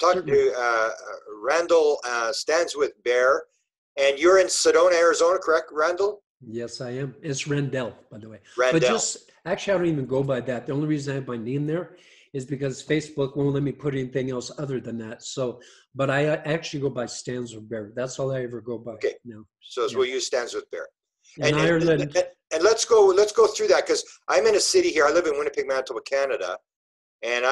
talking Certainly. to Randall Stands with Bear, and you're in Sedona, Arizona, correct, Randall? Yes, I am. It's Randell, by the way. But Randall. just actually, I don't even go by that. The only reason I have my name there is because Facebook won't let me put anything else other than that. So, but I actually go by StandswithBear. That's all I ever go by Okay, now. so Yeah. we'll use Stands with Bear. In Ireland. And let's go through that, because I'm in a city here. I live in Winnipeg, Manitoba, Canada, and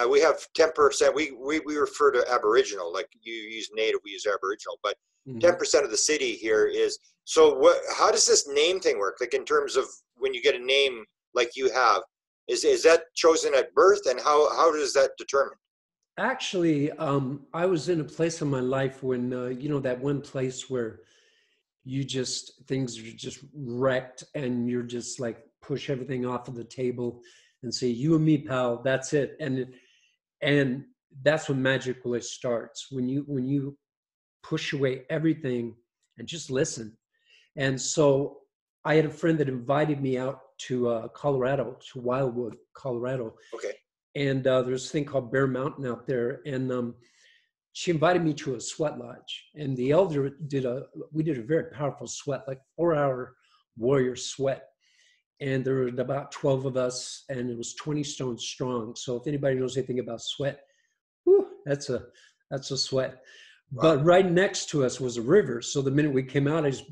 we have 10%. We refer to Aboriginal, like you use Native, we use Aboriginal, but 10% of the city here is. So what? How does this name thing work? Like in terms of when you get a name like you have, is that chosen at birth, and how does that determine? Actually, I was in a place in my life when, that one place where things are just wrecked and you're just like push everything off of the table and say, you and me, pal, that's it. And that's when magic really starts. When you push away everything and just listen. And so I had a friend that invited me out to Colorado, to Wildwood, Colorado. Okay. And there's a thing called Bear Mountain out there. And she invited me to a sweat lodge. And the elder we did a very powerful sweat, like 4-hour warrior sweat. And there were about 12 of us, and it was 20 stones strong. So if anybody knows anything about sweat, whew, that's a sweat. Wow. But right next to us was a river. So the minute we came out, I just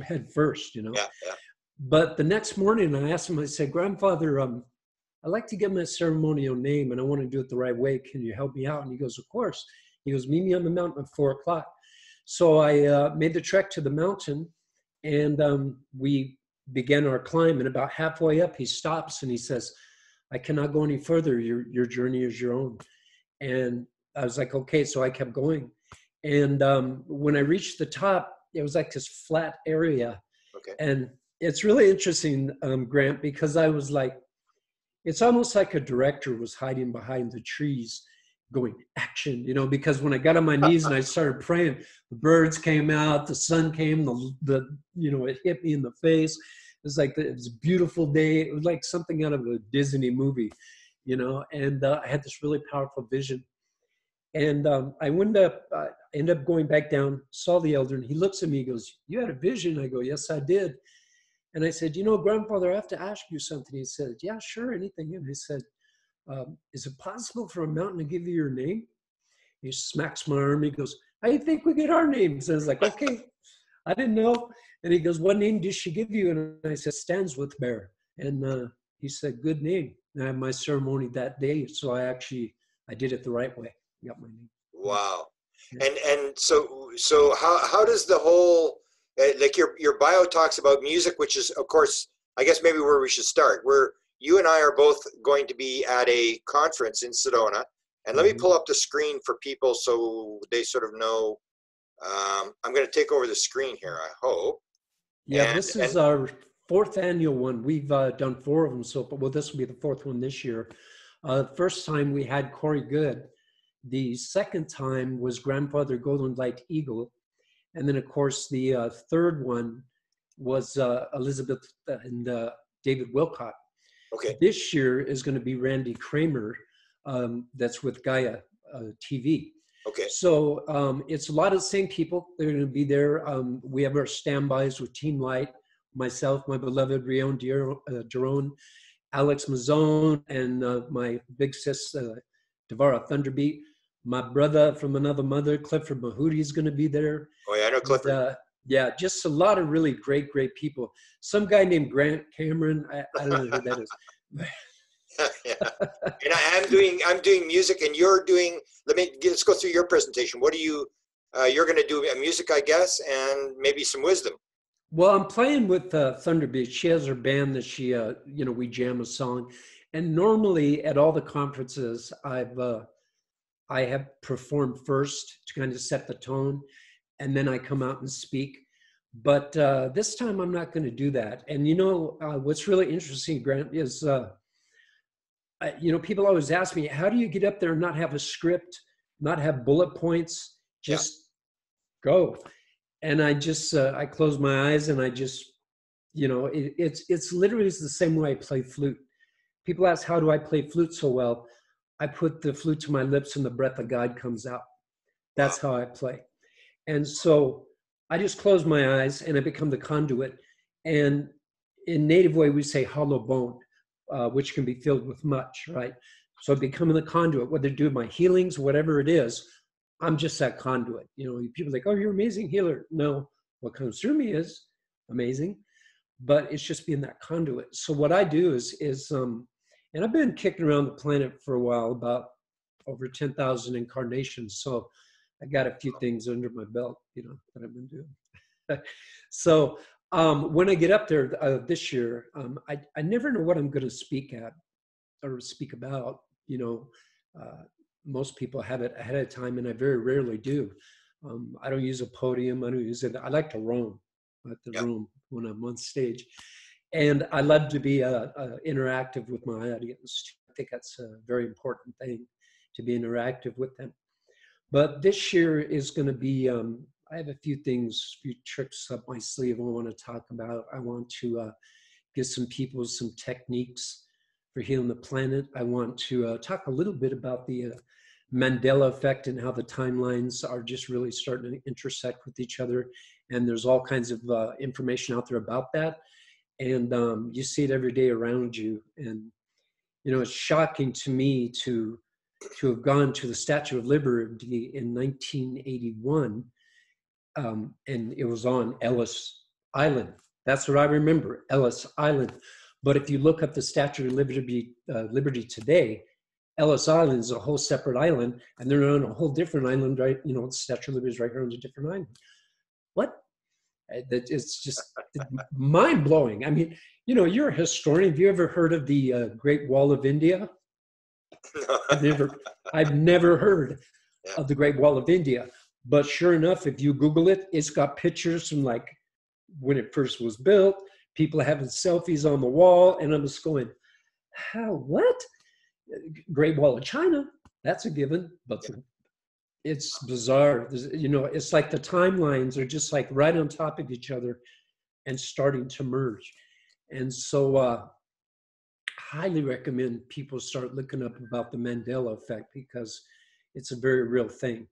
head first, Yeah, yeah. But the next morning I asked him, I said, Grandfather, I'd like to get my ceremonial name and I want to do it the right way. Can you help me out? And he goes, of course. He goes, meet me on the mountain at 4:00. So I made the trek to the mountain, and we began our climb. And about halfway up, he stops and he says, I cannot go any further. Your journey is your own. And I was like, okay. So I kept going. And when I reached the top, it was like this flat area. Okay. And it's really interesting, Grant, because I was like, it's almost like a director was hiding behind the trees going action, because when I got on my knees and I started praying, the birds came out, the sun came, it hit me in the face. It was like, it was a beautiful day. It was like something out of a Disney movie, and I had this really powerful vision. And I ended up going back down, saw the elder, and he looks at me, he goes, you had a vision? I go, yes, I did. And I said, Grandfather, I have to ask you something. He said, yeah, sure, anything. And I said, is it possible for a mountain to give you your name? He smacks my arm. He goes, how do you think we get our names? And I was like, okay, I didn't know. And he goes, what name did she give you? And I said, StandswithBear. And he said, good name. And I had my ceremony that day. So I did it the right way. Got my name. Wow. Yeah. And so how does the whole, like your bio talks about music, which is, of course, I guess maybe where we should start. You and I are both going to be at a conference in Sedona. And let me pull up the screen for people so they sort of know. I'm going to take over the screen here, I hope. Yeah, this is our 4th annual one. We've done 4 of them. Well, this will be the 4th one this year. First time we had Corey Good. The second time was Grandfather Golden Light Eagle. And then, of course, the third one was Elizabeth and David Wilcott. Okay. This year is going to be Randy Kramer, that's with Gaia TV. Okay. So it's a lot of the same people. They're going to be there. We have our standbys with Team Light, myself, my beloved Rion Jerome, Alex Mazzone, and my big sis, Devara Thunderbeat. My brother from another mother, Clifford Mahooty, is going to be there. Oh, yeah, I know Clifford. And, yeah, just a lot of really great people. Some guy named Grant Cameron, I don't know who that is. Yeah. And I'm doing music, and you're doing. Let's go through your presentation. What are you? You're going to do music, I guess, and maybe some wisdom. Well, I'm playing with Thunderbeat. She has her band that she, we jam a song, and normally at all the conferences, I have performed first to kind of set the tone, and then I come out and speak. But this time I'm not going to do that. And what's really interesting, Grant, is people always ask me, how do you get up there and not have a script, not have bullet points, just go? And I just I close my eyes and I just, it's literally the same way I play flute. People ask, how do I play flute so well? I put the flute to my lips and the breath of God comes out. Wow. That's how I play. And so I just close my eyes and I become the conduit. And in native way, we say hollow bone, which can be filled with much, right? So becoming the conduit, whether I do my healings, whatever it is, I'm just that conduit. You know, people are like, oh, you're an amazing healer. No, what comes through me is amazing, but it's just being that conduit. So what I do is and I've been kicking around the planet for a while, about over 10,000 incarnations. So I got a few things under my belt, you know, that I've been doing. So when I get up there this year, I never know what I'm going to speak at or speak about. You know, most people have it ahead of time, and I very rarely do. I don't use a podium. I don't use it. I like to roam at the room when I'm on stage. And I love to be interactive with my audience. I think that's a very important thing, to be interactive with them. But this year is going to be, I have a few things, few tricks up my sleeve I want to talk about. I want to give some people some techniques for healing the planet. I want to talk a little bit about the Mandela Effect and how the timelines are just really starting to intersect with each other. And there's all kinds of information out there about that. And you see it every day around you. And, you know, it's shocking to me to have gone to the Statue of Liberty in 1981, and it was on Ellis Island. That's what I remember, Ellis Island. But if you look up the Statue of Liberty today, Ellis Island is a whole separate island, and they're on a whole different island, right? You know, the Statue of Liberty is right here on a different island. What? It's just mind blowing. I mean, you know, you're a historian. Have you ever heard of the Great Wall of India? I've never heard of the Great Wall of India. But sure enough, if you Google it, it's got pictures from like when it first was built, people having selfies on the wall, and I'm just going, how, what? Great Wall of China, that's a given, but it's bizarre. You know, it's like the timelines are just like right on top of each other and starting to merge. And so highly recommend people start looking up about the Mandela Effect, because it's a very real thing.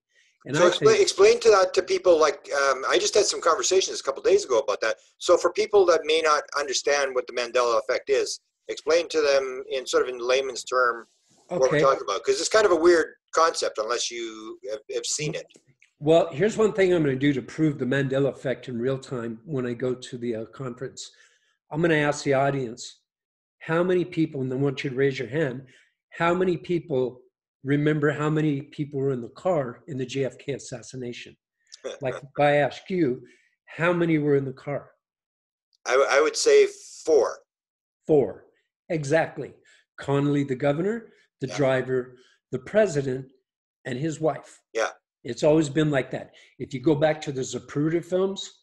And so explain to that to people. Like I just had some conversations a couple of days ago about that. So for people that may not understand what the Mandela Effect is, explain to them in sort of in layman's term what we're talking about, because it's kind of a weird concept unless you have seen it. Well, here's one thing I'm going to do to prove the Mandela Effect in real time when I go to the conference. I'm going to ask the audience, how many people, and I want you to raise your hand, how many people remember how many people were in the car in the JFK assassination? Like if I ask you, how many were in the car? I would say 4. 4, exactly. Connolly, the governor, the driver, the president, and his wife. Yeah. It's always been like that. If you go back to the Zapruder films,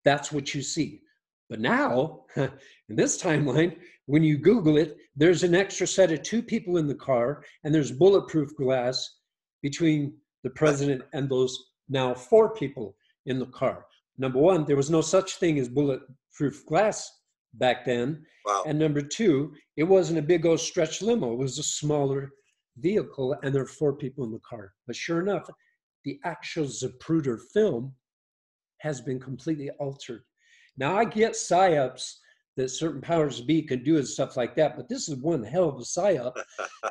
that's what you see. But now, in this timeline, when you Google it, there's an extra set of 2 people in the car, and there's bulletproof glass between the president and those now 4 people in the car. Number one, there was no such thing as bulletproof glass back then. Wow. And number 2, it wasn't a big old stretch limo. It was a smaller vehicle, and there are 4 people in the car. But sure enough, the actual Zapruder film has been completely altered. Now, I get psyops that certain powers be can do and stuff like that, but this is one hell of a psyop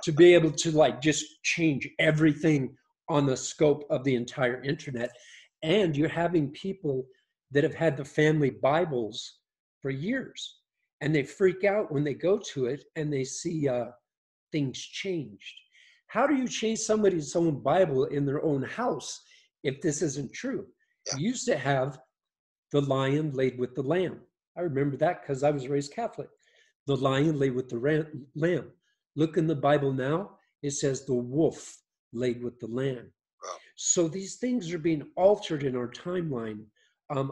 to be able to like just change everything on the scope of the entire internet. And you're having people that have had the family Bibles for years, and they freak out when they go to it and they see things changed. How do you change somebody's own Bible in their own house if this isn't true? You used to have the lion laid with the lamb. I remember that because I was raised Catholic. The lion lay with the lamb. Look in the Bible now, it says the wolf laid with the lamb. Wow. So these things are being altered in our timeline.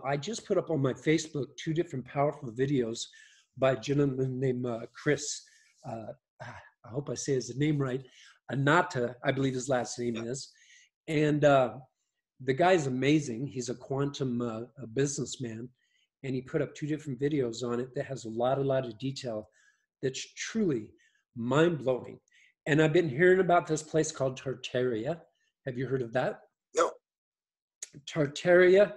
I just put up on my Facebook 2 different powerful videos by a gentleman named Chris. I hope I say his name right. Anata, I believe his last name is. And the guy's amazing. He's a quantum a businessman, and he put up 2 different videos on it that has a lot of detail that's truly mind-blowing. And I've been hearing about this place called Tartaria. Have you heard of that? No. Tartaria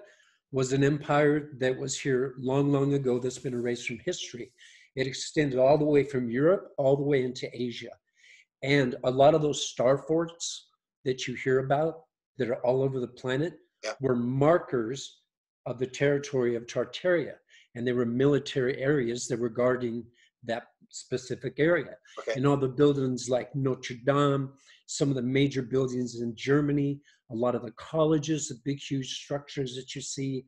was an empire that was here long, long ago that's been erased from history. It extended all the way from Europe, all the way into Asia. And a lot of those star forts that you hear about that are all over the planet were markers of the territory of Tartaria. And they were military areas that were guarding that specific area. Okay. And all the buildings like Notre Dame, some of the major buildings in Germany, a lot of the colleges, the big, huge structures that you see,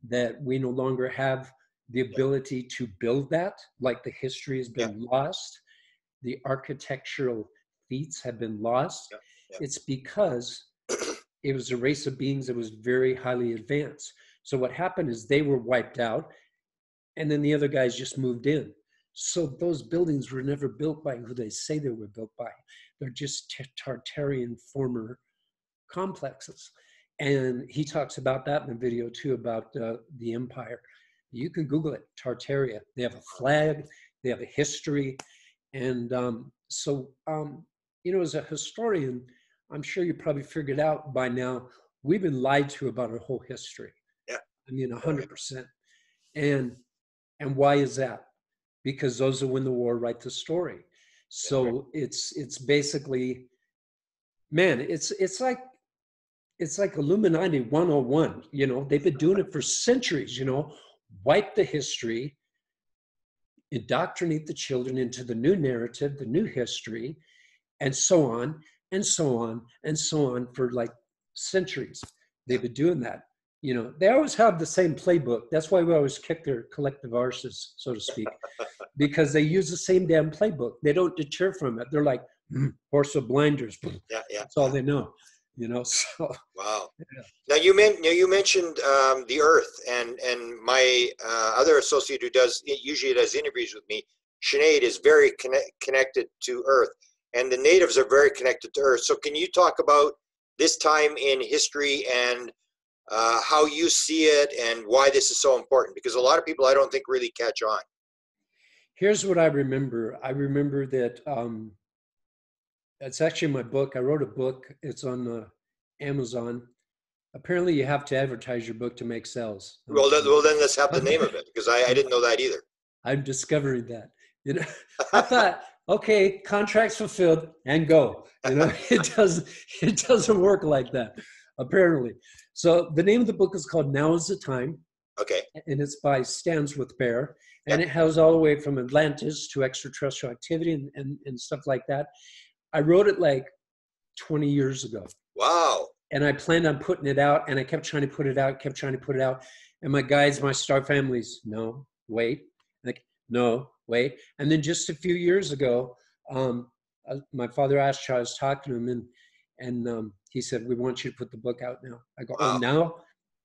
that we no longer have the ability to build that, like the history has been lost. The architectural feats have been lost. It's because it was a race of beings that was very highly advanced. So what happened is they were wiped out, and then the other guys just moved in. So those buildings were never built by who they say they were built by. They're just Tartarian former complexes. And he talks about that in the video too, about the empire. You can Google it, Tartaria. They have a flag, they have a history. And you know, as a historian, I'm sure you probably figured out by now, we've been lied to about our whole history. Yeah. I mean, 100%. And why is that? Because those who win the war write the story. So it's basically, man, it's like Illuminati 101, you know, they've been doing it for centuries, you know, wipe the history, indoctrinate the children into the new narrative, the new history, and so on, and so on, and so on for like centuries. They've been doing that. You know, they always have the same playbook. That's why we always kick their collective arses, so to speak, because they use the same damn playbook. They don't deter from it. They're like, horse with blinders. That's all they know. You know, so wow. Now you mentioned the Earth, and my other associate who usually does interviews with me, Sinead, is very connected to Earth, and the natives are very connected to Earth. So can you talk about this time in history and how you see it and why this is so important? Because a lot of people I don't think really catch on. Here's what I remember. I remember that it's actually my book. I wrote a book. It's on Amazon. Apparently, you have to advertise your book to make sales. Well, then let's have the name of it, because I didn't know that either. I'm discovering that. You know, I thought, okay, contracts fulfilled and go. You know, it doesn't work like that, apparently. So the name of the book is called Now is the Time. Okay. And it's by StandswithBear. And it has all the way from Atlantis to extraterrestrial activity and stuff like that. I wrote it like 20 years ago. Wow. And I planned on putting it out, and I kept trying to put it out, And my guides, my star families, no, wait. Like, no, wait. And then just a few years ago, my father Ashtar, I was talking to him, and he said, we want you to put the book out now. I go, oh, now?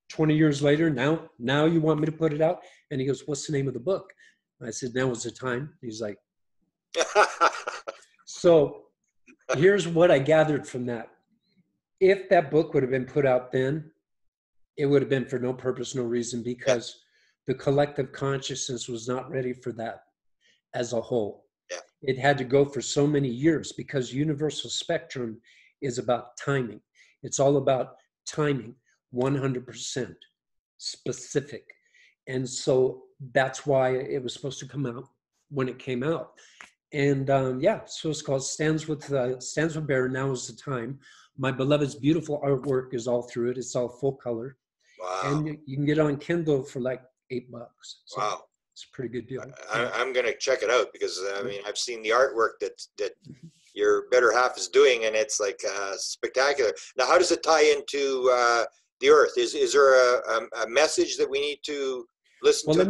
20 years later, now you want me to put it out? And he goes, what's the name of the book? And I said, Now is the Time. He's like, so here's what I gathered from that. If that book would have been put out then, it would have been for no purpose, no reason, because the collective consciousness was not ready for that as a whole. Yeah. It had to go for so many years, because universal spectrum is about timing. It's all about timing, 100% specific. And so that's why it was supposed to come out when it came out. And so it's called StandswithBear, Now is the Time. My beloved's beautiful artwork is all through it. It's all full color. Wow. And you can get it on Kindle for like $8. So wow. It's a pretty good deal. I'm going to check it out, because I mean, I've seen the artwork that your better half is doing, and it's like spectacular. Now, how does it tie into the Earth? Is there a message that we need to listen to? Well,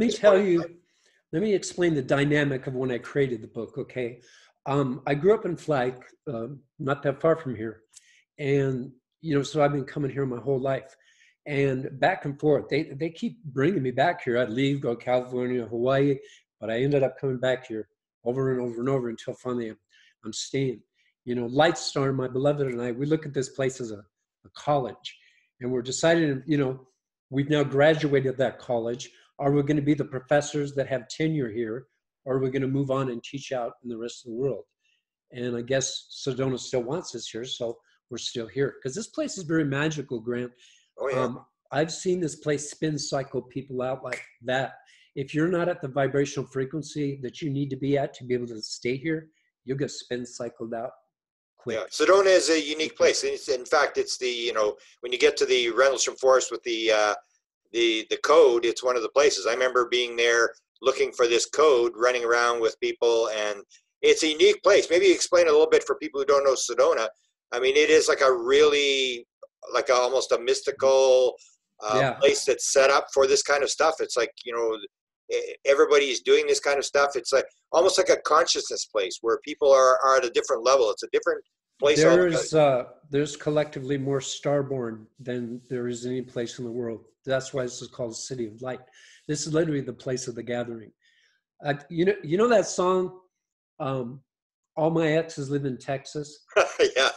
let me explain the dynamic of when I created the book, okay? I grew up in Flag, not that far from here. And, you know, so I've been coming here my whole life. And back and forth, they keep bringing me back here. I'd leave, go to California, Hawaii, but I ended up coming back here over and over and over until finally I'm staying. You know, Lightstar, my beloved, and I, we look at this place as a college. And we're deciding, you know, we've now graduated that college. Are we going to be the professors that have tenure here? Or are we going to move on and teach out in the rest of the world? And I guess Sedona still wants us here, so we're still here. Because this place is very magical, Grant. Oh yeah. I've seen this place spin cycle people out like that. If you're not at the vibrational frequency that you need to be at to be able to stay here, you'll get spin cycled out quick. Yeah, Sedona is a unique place. In fact, it's the, when you get to the Rendlesham Forest with the code, it's one of the places. I remember being there looking for this code, running around with people, and it's a unique place. Maybe explain a little bit for people who don't know Sedona. I mean, it is like a really, almost a mystical place that's set up for this kind of stuff. It's like, everybody's doing this kind of stuff. It's like almost like a consciousness place where people are at a different level. It's a different place. There's collectively more starborn than there is any place in the world. That's why this is called the City of Light. This is literally the place of the gathering. You know that song, All My Exes Live in Texas? Yeah.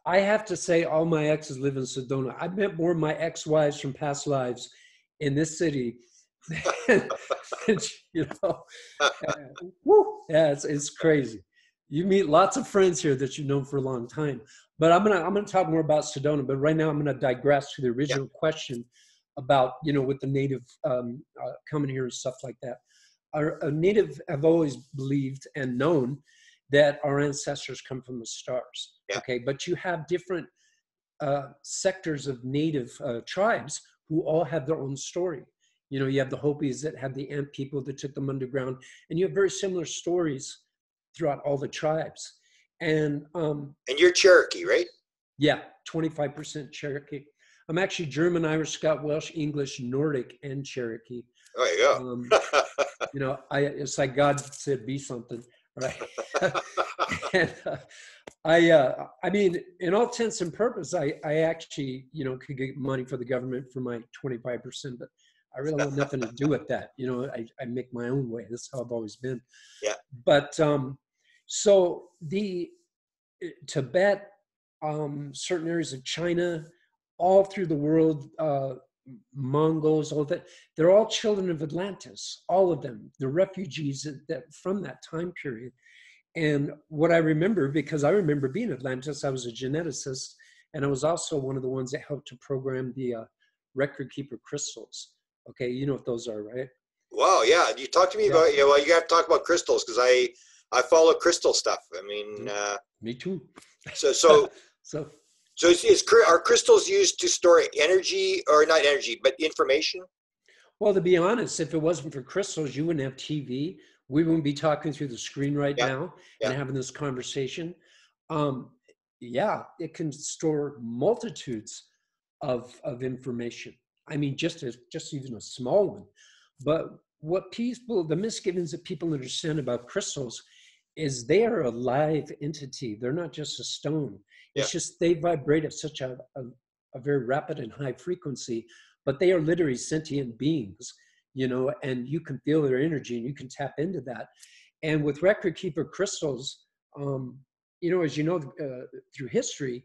I have to say all my exes live in Sedona. I've met more of my ex-wives from past lives in this city than, woo, yeah, it's crazy. You meet lots of friends here that you've known for a long time. But I'm gonna talk more about Sedona. But right now I'm gonna digress to the original question about with the native coming here and stuff like that. A native have always believed and known that our ancestors come from the stars. Yeah. Okay, but you have different sectors of native tribes who all have their own story. You have the Hopis that had the ant people that took them underground, and you have very similar stories throughout all the tribes. And you're Cherokee, right? Yeah, 25% Cherokee. I'm actually German, Irish, Scot, Welsh, English, Nordic, and Cherokee. Oh, you go. It's like God said, be something, right? And I mean, in all intents and purpose, I actually, could get money for the government for my 25%, but I really want nothing to do with that. I make my own way. That's how I've always been. Yeah. But so the Tibet, certain areas of China, all through the world, Mongols, all that, they're all children of Atlantis, all of them. The refugees that from that time period. And what I remember, because I remember being Atlantis, I was a geneticist, and I was also one of the ones that helped to program the record keeper crystals. Okay, you know what those are, right? Wow, yeah. You talk to me about, well, you got to talk about crystals, because I follow crystal stuff. I mean, me too. So are crystals used to store energy, or not energy, but information? Well, to be honest, if it wasn't for crystals, you wouldn't have TV. We wouldn't be talking through the screen right now and having this conversation. It can store multitudes of information. I mean, just even a small one. But the misgivings that people understand about crystals is they are a live entity. They're not just a stone. It's just they vibrate at such a very rapid and high frequency, but they are literally sentient beings, and you can feel their energy and you can tap into that. And with record keeper crystals, as you know, through history,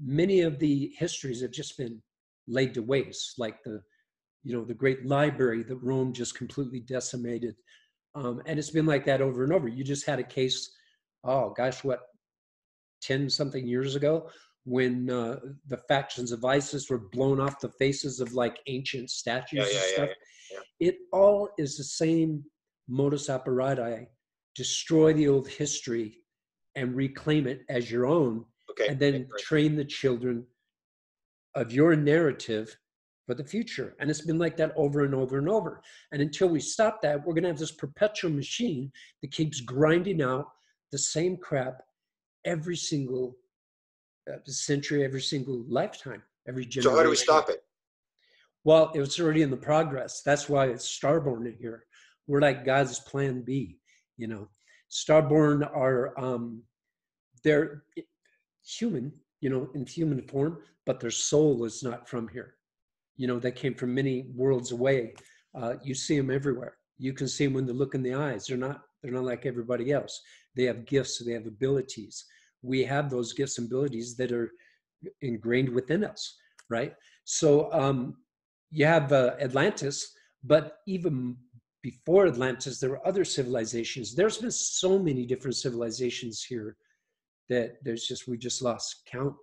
many of the histories have just been laid to waste, like the great library that Rome just completely decimated. And it's been like that over and over. You just had a case, 10 something years ago, when the factions of ISIS were blown off the faces of like ancient statues and stuff. Yeah. It all is the same modus operandi: destroy the old history and reclaim it as your own, and then train the children of your narrative for the future. And it's been like that over and over and over. And until we stop that, we're going to have this perpetual machine that keeps grinding out the same crap every single century, every single lifetime, every generation. So how do we stop it? Well, it's already in the progress. That's why it's starborn in here. We're like God's plan B. Starborn are they're human, in human form, but their soul is not from here. They came from many worlds away. You see them everywhere. You can see them when they look in the eyes. They're not like everybody else. They have gifts. They have abilities. We have those gifts and abilities that are ingrained within us, right? So you have Atlantis, but even before Atlantis, there were other civilizations. There's been so many different civilizations here that we just lost count.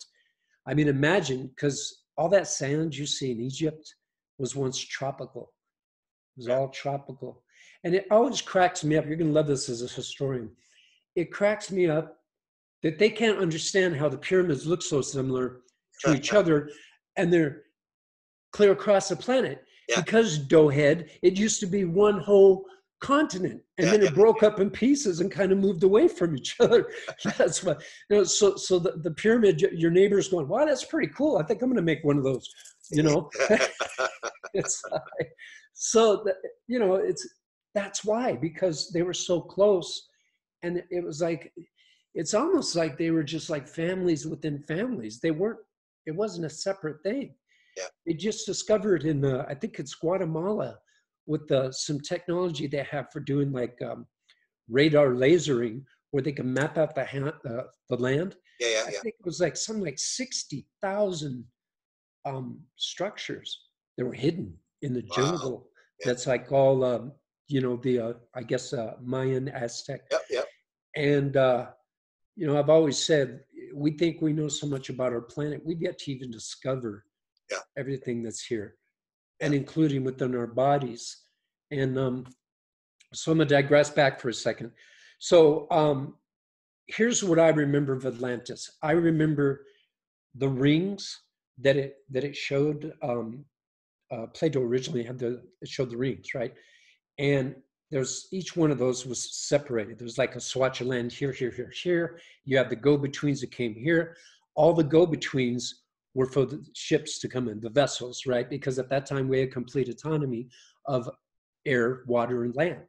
I mean, imagine, because all that sand you see in Egypt was once tropical. It was all tropical. And it always cracks me up. You're going to love this as a historian. It cracks me up that they can't understand how the pyramids look so similar to each other, and they're clear across the planet. Because Doughhead, it used to be one whole continent, and then it broke up in pieces and kind of moved away from each other. That's what, so the pyramid, your neighbor's going, wow, that's pretty cool. I think I'm going to make one of those, It's so that, that's why, because they were so close. And it was like, it's almost like they were just like families within families. It wasn't a separate thing. They just discovered in I think it's Guatemala, with some technology they have for doing like radar lasering, where they can map out the land. I think it was like something like 60,000 structures that were hidden in the jungle. That's like all I guess Mayan, Aztec. And I've always said, we think we know so much about our planet, we've yet to even discover everything that's here, and including within our bodies. And so I'm gonna digress back for a second. So here's what I remember of Atlantis. I remember the rings that it showed. Plato originally it showed the rings, right? And each one of those was separated. There's like a swatch of land here, here, here, here. You have the go-betweens that came here. All the go-betweens were for the ships to come in, the vessels, right? Because at that time we had complete autonomy of air, water, and land,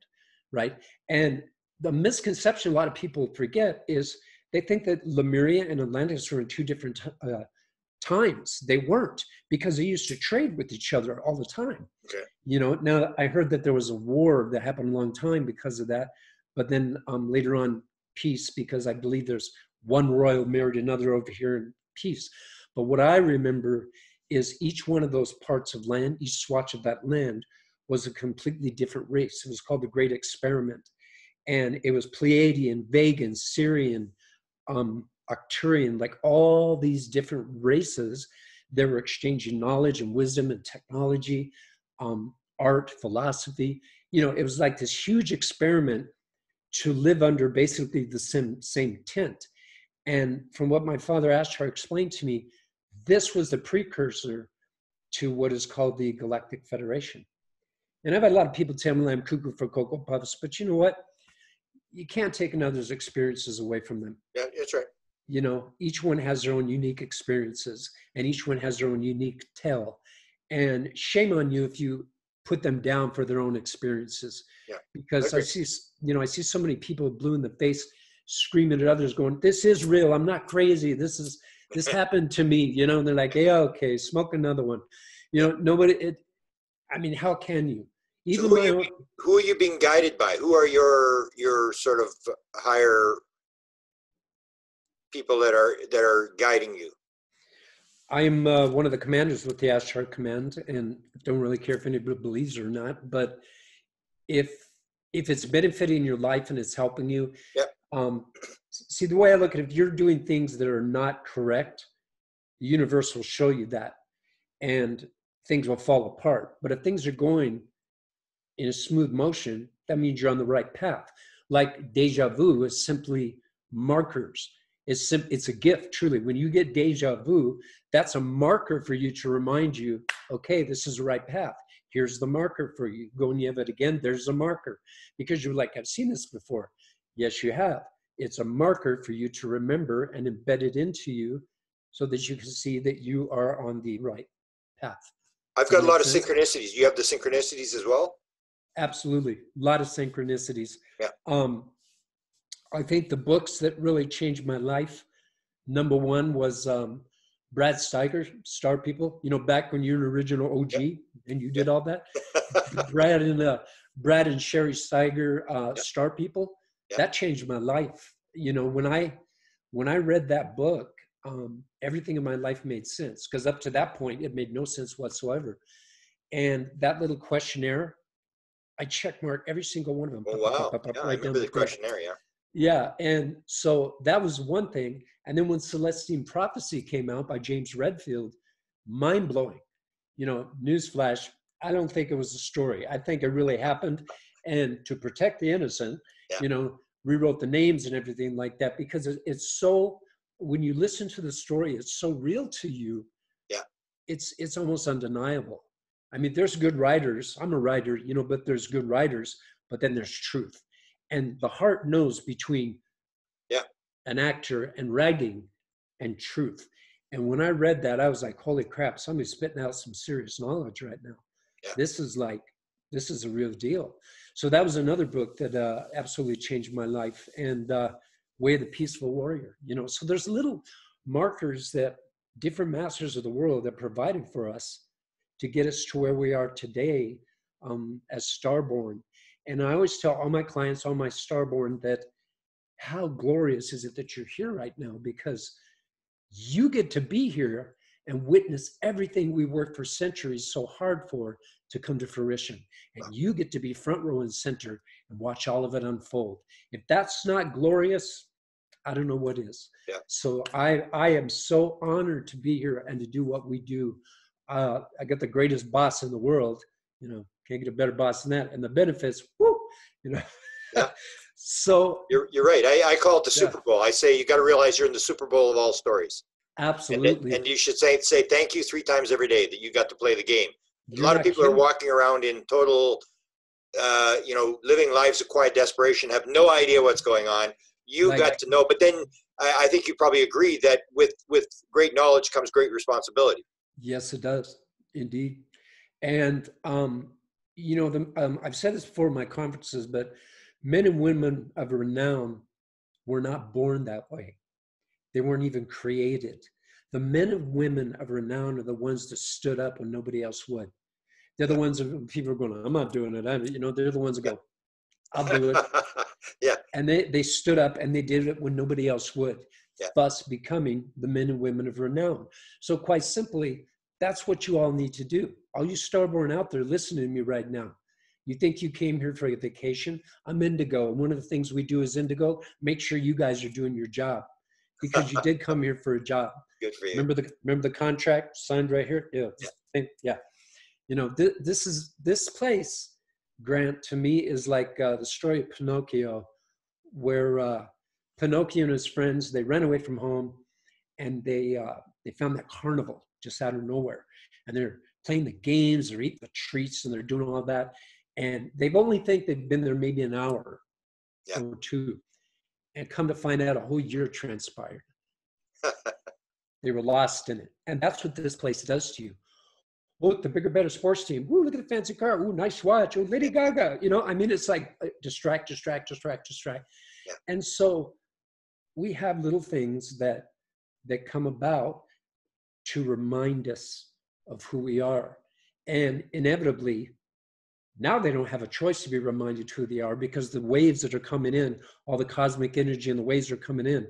right? And the misconception a lot of people forget is they think that Lemuria and Atlantis were in two different times. They weren't, because they used to trade with each other all the time. Now I heard that there was a war that happened a long time because of that, but then later on peace, because I believe there's one royal married another over here in peace. But what I remember is each one of those parts of land, each swatch of that land, was a completely different race. It was called the Great Experiment. And it was Pleiadian, Vegan, Syrian, Arcturian, like all these different races that were exchanging knowledge and wisdom and technology, art, philosophy. It was like this huge experiment to live under basically the same tent. And from what my father Ashtar explained to me, this was the precursor to what is called the Galactic Federation. And I've had a lot of people tell me I'm cuckoo for Cocoa Puffs, but you know what? You can't take another's experiences away from them. Yeah, that's right. Each one has their own unique experiences, and each one has their own unique tell. And shame on you if you put them down for their own experiences. Because I see so many people blue in the face screaming at others going, this is real, I'm not crazy, this happened to me, and they're like, yeah, okay, smoke another one. How can you? Even so who are you being guided by? Who are your sort of higher people that are guiding you? I'm one of the commanders with the Ashtar Command, and don't really care if anybody believes it or not. But if it's benefiting your life and it's helping you, see, the way I look at it, if you're doing things that are not correct, the universe will show you that, and things will fall apart. But if things are going in a smooth motion, that means you're on the right path. Like deja vu is simply markers. It's a gift, truly. When you get deja vu, that's a marker for you to remind you, okay, this is the right path. Here's the marker for you. Go and you have it again, there's a marker. Because you're like, I've seen this before. Yes, you have. It's a marker for you to remember and embed it into you so that you can see that you are on the right path. I've got a lot of synchronicities. You have the synchronicities as well? Absolutely. A lot of synchronicities. I think the books that really changed my life, number one was Brad Steiger, Star People. Back when you were an original OG and you did all that. Brad and Sherry Steiger, Star People. That changed my life. When I read that book, everything in my life made sense, because up to that point, it made no sense whatsoever. And that little questionnaire, I checkmarked every single one of them. Oh, wow. I remember the questionnaire, Yeah, and so that was one thing. And then when Celestine Prophecy came out by James Redfield, mind blowing. You know, newsflash, I don't think it was a story. I think it really happened. And to protect the innocent, Yeah. you know, rewrote the names and everything like that because it's so, when you listen to the story, it's so real to you. Yeah. It's almost undeniable. I mean, there's good writers. I'm a writer, you know, but there's good writers, but then there's truth. And the heart knows between Yeah. an actor and writing and truth. And when I read that, I was like, holy crap, somebody's spitting out some serious knowledge right now. Yeah. This is a real deal. So that was another book that absolutely changed my life. And Way of the Peaceful Warrior, you know, so there's little markers that different masters of the world have provided for us to get us to where we are today as Starborn. And I always tell all my clients, all my Starborn, that how glorious is it that you're here right now, because you get to be here and witness everything we worked for centuries so hard for to come to fruition. And you get to be front row and center and watch all of it unfold. If that's not glorious, I don't know what is. Yeah. So I am so honored to be here and to do what we do. I got the greatest boss in the world. You know, can't get a better boss than that. And the benefits, whoo, you know. Yeah. So you're right. I call it the Super Bowl. I say you got to realize you're in the Super Bowl of all stories. Absolutely. And you should say thank you 3 times every day that you got to play the game. You're a lot of people kidding. are walking around in total, you know, living lives of quiet desperation, have no idea what's going on. You got to know, but then I think you probably agree that with great knowledge comes great responsibility. Yes, it does, indeed. And you know, I've said this before in my conferences, but men and women of renown were not born that way. They weren't even created. The men and women of renown are the ones that stood up when nobody else would. They're the ones that people are going, I'm not doing it. You know, they're the ones that go, I'll do it. Yeah. And they stood up and they did it when nobody else would, Yeah. thus becoming the men and women of renown. So quite simply, that's what you all need to do. All you Starborn out there listening to me right now, you think you came here for a vacation? I'm Indigo. And one of the things we do as Indigo, make sure you guys are doing your job, because you did come here for a job. Good for you. Remember the contract signed right here? Yeah. Yeah. You know, this place, Grant, to me is like the story of Pinocchio, where Pinocchio and his friends, they ran away from home, and they found that carnival just out of nowhere, and they're playing the games, they're eating the treats, and they're doing all that, and they've only think they've been there maybe an hour or 2, and come to find out a whole year transpired. They were lost in it, and that's what this place does to you. Look, the bigger, better sports team. Ooh, look at the fancy car. Ooh, nice watch. Oh, Lady Gaga. You know, I mean, it's like distract. Yeah. And so we have little things that come about to remind us of who we are. And inevitably, now they don't have a choice to be reminded who they are, because the waves that are coming in, all the cosmic energy and the waves are coming in,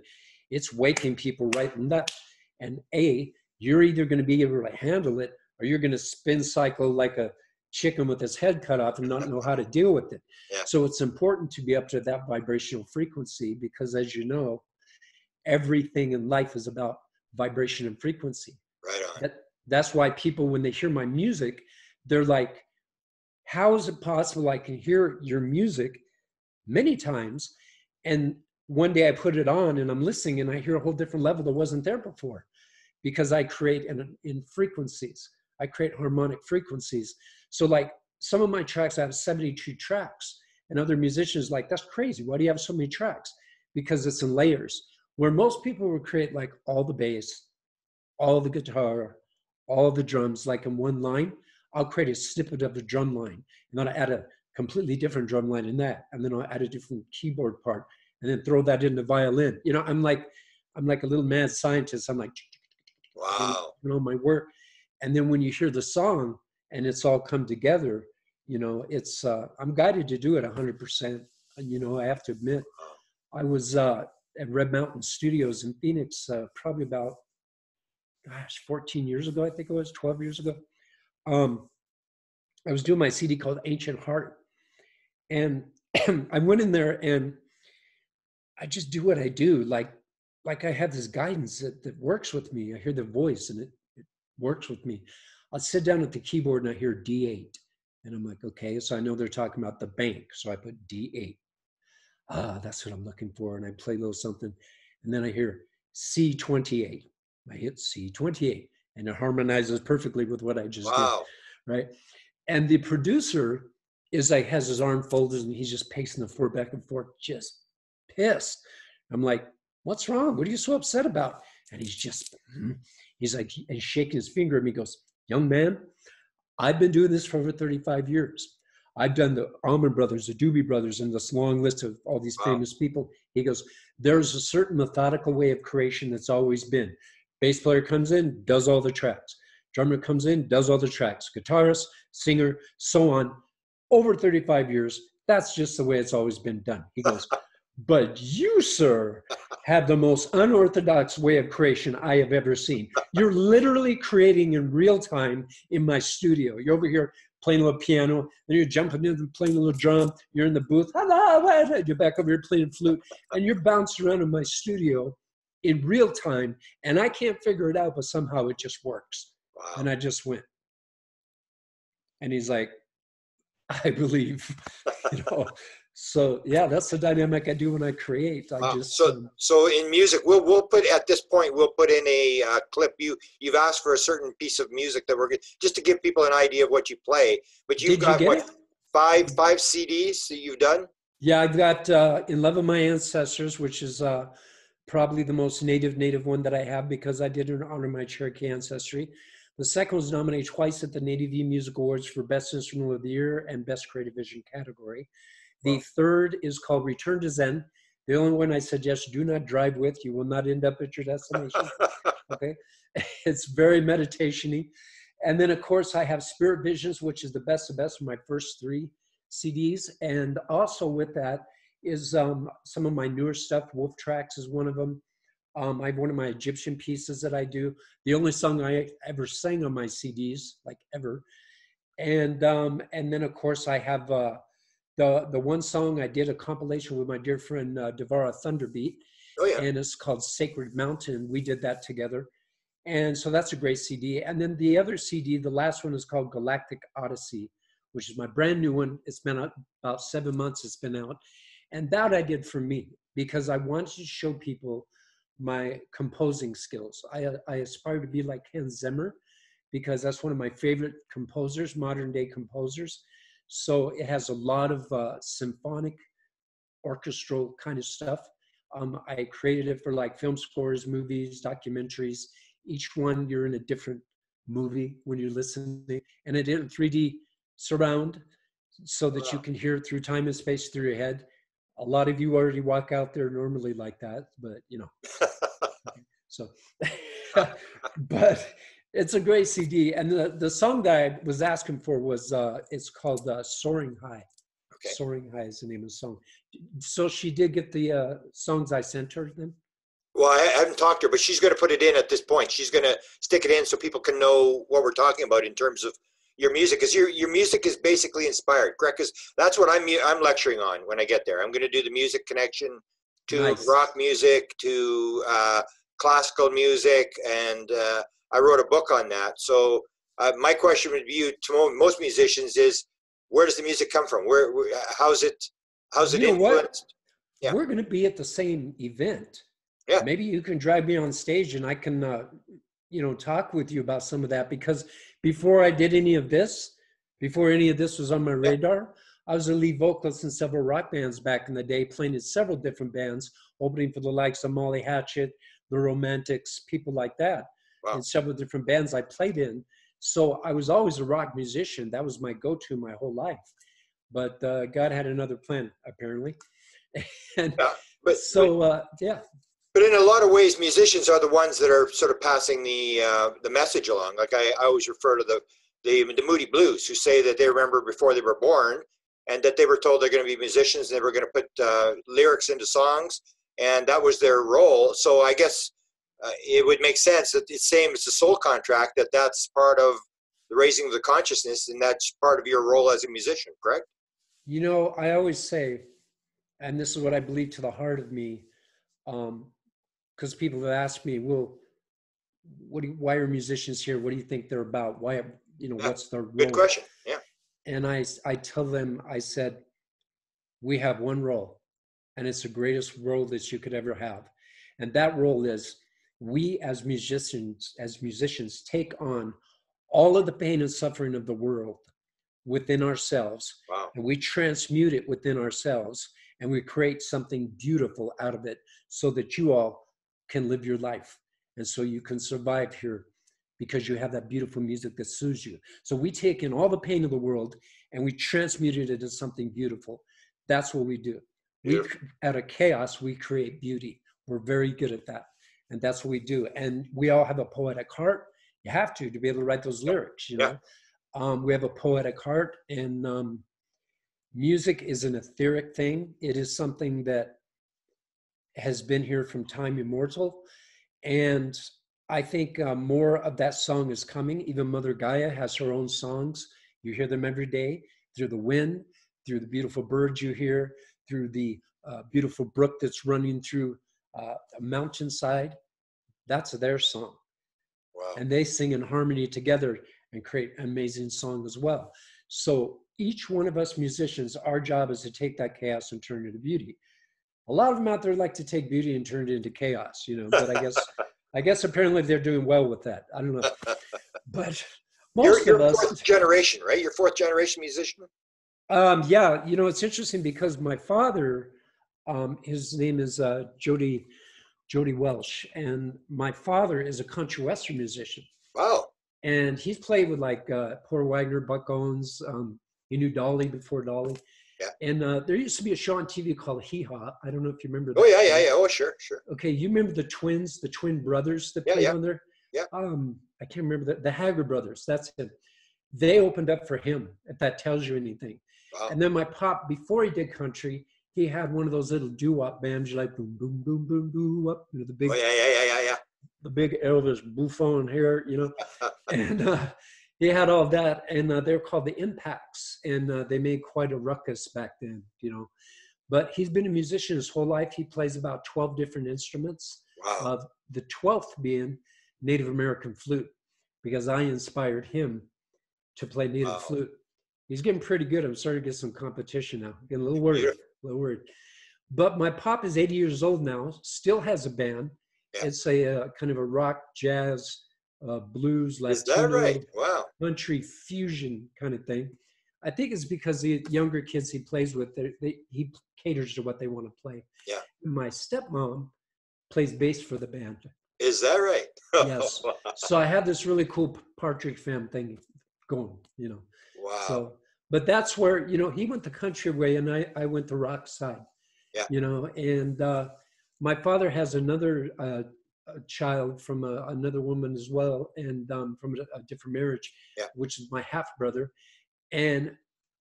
it's waking people right and left. And you're either going to be able to handle it, or you're going to spin cycle like a chicken with its head cut off and not know how to deal with it. Yeah. So it's important to be up to that vibrational frequency, because as you know, everything in life is about vibration and frequency. Right on. That's why people, when they hear my music, they're like, how is it possible I can hear your music many times, and one day I put it on and I'm listening and I hear a whole different level that wasn't there before? Because I create in frequencies. I create harmonic frequencies. So like some of my tracks, I have 72 tracks, and other musicians like, that's crazy. Why do you have so many tracks? Because it's in layers. Where most people would create like all the bass, all the guitar, all the drums, like in one line, I'll create a snippet of the drum line, and then I add a completely different drum line in that, and then I'll add a different keyboard part, and then throw that in the violin. You know, I'm like a little mad scientist. I'm like, wow, you know, my work. And then when you hear the song and it's all come together, you know, it's I'm guided to do it 100%. You know, I have to admit, I was at Red Mountain Studios in Phoenix probably about 14 years ago, I think it was 12 years ago. I was doing my CD called Ancient Heart, and I went in there and I just do what I do. Like I have this guidance that works with me. I hear the voice and it works with me. I'll sit down at the keyboard and I hear D8. And I'm like, okay, so I know they're talking about the bank. So I put D8. Ah, that's what I'm looking for. And I play a little something. And then I hear C28. I hit C28 and it harmonizes perfectly with what I just did. Wow. Right. And the producer is like, has his arm folded and he's just pacing the floor back and forth, just pissed. I'm like, what's wrong? What are you so upset about? And he's like, he's shaking his finger at me. He goes, young man, I've been doing this for over 35 years. I've done the Allman Brothers, the Doobie Brothers, and this long list of all these Wow. famous people. He goes, there's a certain methodical way of creation that's always been. Bass player comes in, does all the tracks. Drummer comes in, does all the tracks. Guitarist, singer, so on. Over 35 years, that's just the way it's always been done. He goes, but you, sir, have the most unorthodox way of creation I have ever seen. You're literally creating in real time in my studio. You're over here playing a little piano, then you're jumping in and playing a little drum. You're in the booth. You're back over here playing flute, and you're bouncing around in my studio in real time, and I can't figure it out, but somehow it just works. Wow. And I just went. And he's like, I believe, you know. So yeah, that's the dynamic I do when I create. I just so in music, we'll put at this point we'll put in a clip. You've asked for a certain piece of music that we're just to give people an idea of what you play. But you've got what, five CDs that you've done? Yeah, I've got In Love of My Ancestors, which is probably the most native one that I have because I did it in honor of my Cherokee ancestry. The second was nominated twice at the Native E Music Awards for Best Instrumental of the Year and Best Creative Vision category. The third is called Return to Zen. The only one I suggest do not drive with. You will not end up at your destination. Okay. It's very meditation-y. And then, of course, I have Spirit Visions, which is the best of best of my first 3 CDs. And also with that is some of my newer stuff. Wolf Tracks is one of them. I have one of my Egyptian pieces that I do. The only song I ever sang on my CDs, like ever. And then, of course, I have the one song I did a compilation with my dear friend Devara Thunderbeat. Oh, yeah. And it's called Sacred Mountain. We did that together. And so that's a great CD. And then the other CD, the last one is called Galactic Odyssey, which is my brand new one. It's been out about 7 months. It's been out. And that I did for me because I wanted to show people my composing skills. I aspire to be like Hans Zimmer because that's one of my favorite composers, modern day composers. So it has a lot of symphonic, orchestral kind of stuff. I created it for like film scores, movies, documentaries. Each one, you're in a different movie when you're listening. And it in 3D surround so that you can hear it through time and space through your head. A lot of you already walk out there normally like that, but you know. So, but it's a great CD. And the song that I was asking for was, it's called Soaring High. Okay. Soaring High is the name of the song. So she did get the songs I sent her then? Well, I haven't talked to her, but she's going to put it in at this point. She's going to stick it in so people can know what we're talking about in terms of your music. Because your music is basically inspired, correct? Because that's what I'm lecturing on when I get there. I'm going to do the music connection to rock music, to classical music, and I wrote a book on that. So my question would be to most musicians is, where does the music come from? How's it influenced? Yeah. We're going to be at the same event. Yeah. Maybe you can drive me on stage and I can, talk with you about some of that, because before I did any of this, before any of this was on my radar, I was a lead vocalist in several rock bands back in the day, playing in several different bands, opening for the likes of Molly Hatchet, the Romantics, people like that, in several different bands I played in. So I was always a rock musician. That was my go-to my whole life. But God had another plan, apparently. And But in a lot of ways, musicians are the ones that are sort of passing the message along. Like I always refer to the Moody Blues, who say that they remember before they were born, and that they were told they're going to be musicians, and they were going to put lyrics into songs, and that was their role. So I guess it would make sense that it's same as the soul contract, that's part of the raising of the consciousness, and that's part of your role as a musician, correct? You know, I always say, and this is what I believe to the heart of me, Because people have asked me, well, why are musicians here? What do you think they're about? Why, Yeah. what's their Good role? question. Yeah. And I tell them, I said, we have one role, and it's the greatest role that you could ever have. And that role is, we as musicians take on all of the pain and suffering of the world within ourselves, Wow. and we transmute it within ourselves, and we create something beautiful out of it so that you all can live your life, and so you can survive here because you have that beautiful music that soothes you. So we take in all the pain of the world and we transmute it into something beautiful. That's what we do. Beautiful. Out of chaos, we create beauty. We're very good at that, and that's what we do. And we all have a poetic heart. You have to be able to write those lyrics, Yeah. We have a poetic heart, and music is an etheric thing. It is something that has been here from time immortal. And I think more of that song is coming. Even Mother Gaia has her own songs. You hear them every day through the wind, through the beautiful birds you hear, through the beautiful brook that's running through a mountainside. That's their song. Wow. And they sing in harmony together and create an amazing song as well. So each one of us musicians, our job is to take that chaos and turn it into beauty. A lot of them out there like to take beauty and turn it into chaos, but I guess apparently they're doing well with that. I don't know. But most You're of us, fourth generation, right? You're fourth generation musician. yeah, it's interesting because my father, his name is Jody Welsh, and my father is a country western musician. Wow. And he's played with like Porter Wagner, Buck Owens. He knew Dolly before Dolly. Yeah. And there used to be a show on TV called Hee Haw. I don't know if you remember that. Oh, yeah. Oh, sure. Okay, you remember the twin brothers that Yeah, played yeah. on there? Yeah. I can't remember the Hager brothers. That's it. They opened up for him, if that tells you anything. Wow. And then my pop, before he did country, he had one of those little doo-wop bands, you like boom, boom, boom, boom, doo-wop, the big, Oh, yeah. the big Elvis Buffon here, and he had all of that, and they're called the Impacts, and they made quite a ruckus back then, But he's been a musician his whole life. He plays about 12 different instruments. Wow. The 12th being Native American flute, because I inspired him to play native flute. He's getting pretty good. I'm starting to get some competition now. I'm getting a little worried. But my pop is 80 years old now, still has a band. Yeah. It's a kind of a rock, jazz, blues, Latino, is that right? Wow. Country fusion kind of thing. I think it's because the younger kids he plays with, he caters to what they want to play. Yeah. My stepmom plays bass for the band. Is that right? Yes. So I have this really cool Partridge Fam thing going, Wow. So, but that's where, he went the country way and I went the rock side. Yeah. And my father has another child from another woman as well, and from a different marriage, yeah. which is my half brother. And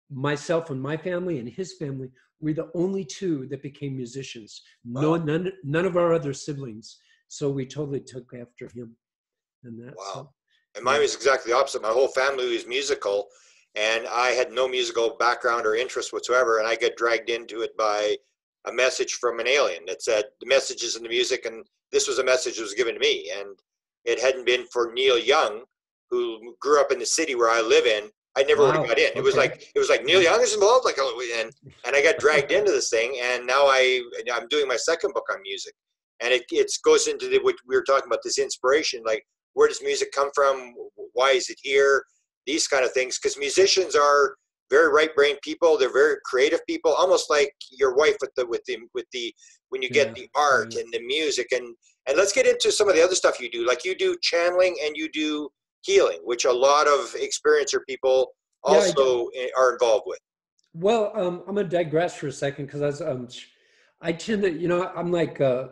myself and my family and his family, we're the only two that became musicians. Wow. None of our other siblings. So we totally took after him. And that. Wow. So, and mine was exactly the opposite. My whole family was musical, and I had no musical background or interest whatsoever. And I got dragged into it by a message from an alien that said the message is in the music, and this was a message that was given to me. And it hadn't been for Neil Young, who grew up in the city where I live in, I never would have got in. It was like Neil Young is involved, and I got dragged into this thing, and now I'm doing my second book on music, and it goes into what we were talking about, this inspiration, like where does music come from, why is it here, these kind of things, because musicians are very right-brained people. They're very creative people, almost like your wife with the when you get the art and the music, and let's get into some of the other stuff you do. Like you do channeling and you do healing, which a lot of experiencer people also are involved with. Well, I'm gonna digress for a second because I tend to, I'm like a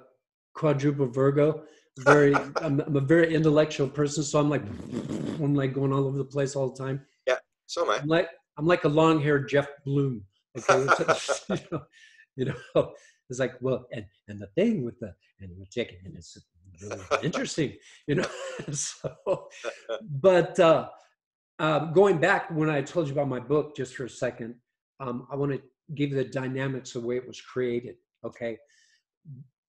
quadruple Virgo. I'm a very intellectual person, so I'm like going all over the place all the time. Yeah, so am I. I'm like a long-haired Jeff Bloom. Okay, it's like, well, and the thing with and we're checking, and it's really interesting, So, but going back when I told you about my book, just for a second, I want to give you the dynamics of the way it was created. Okay,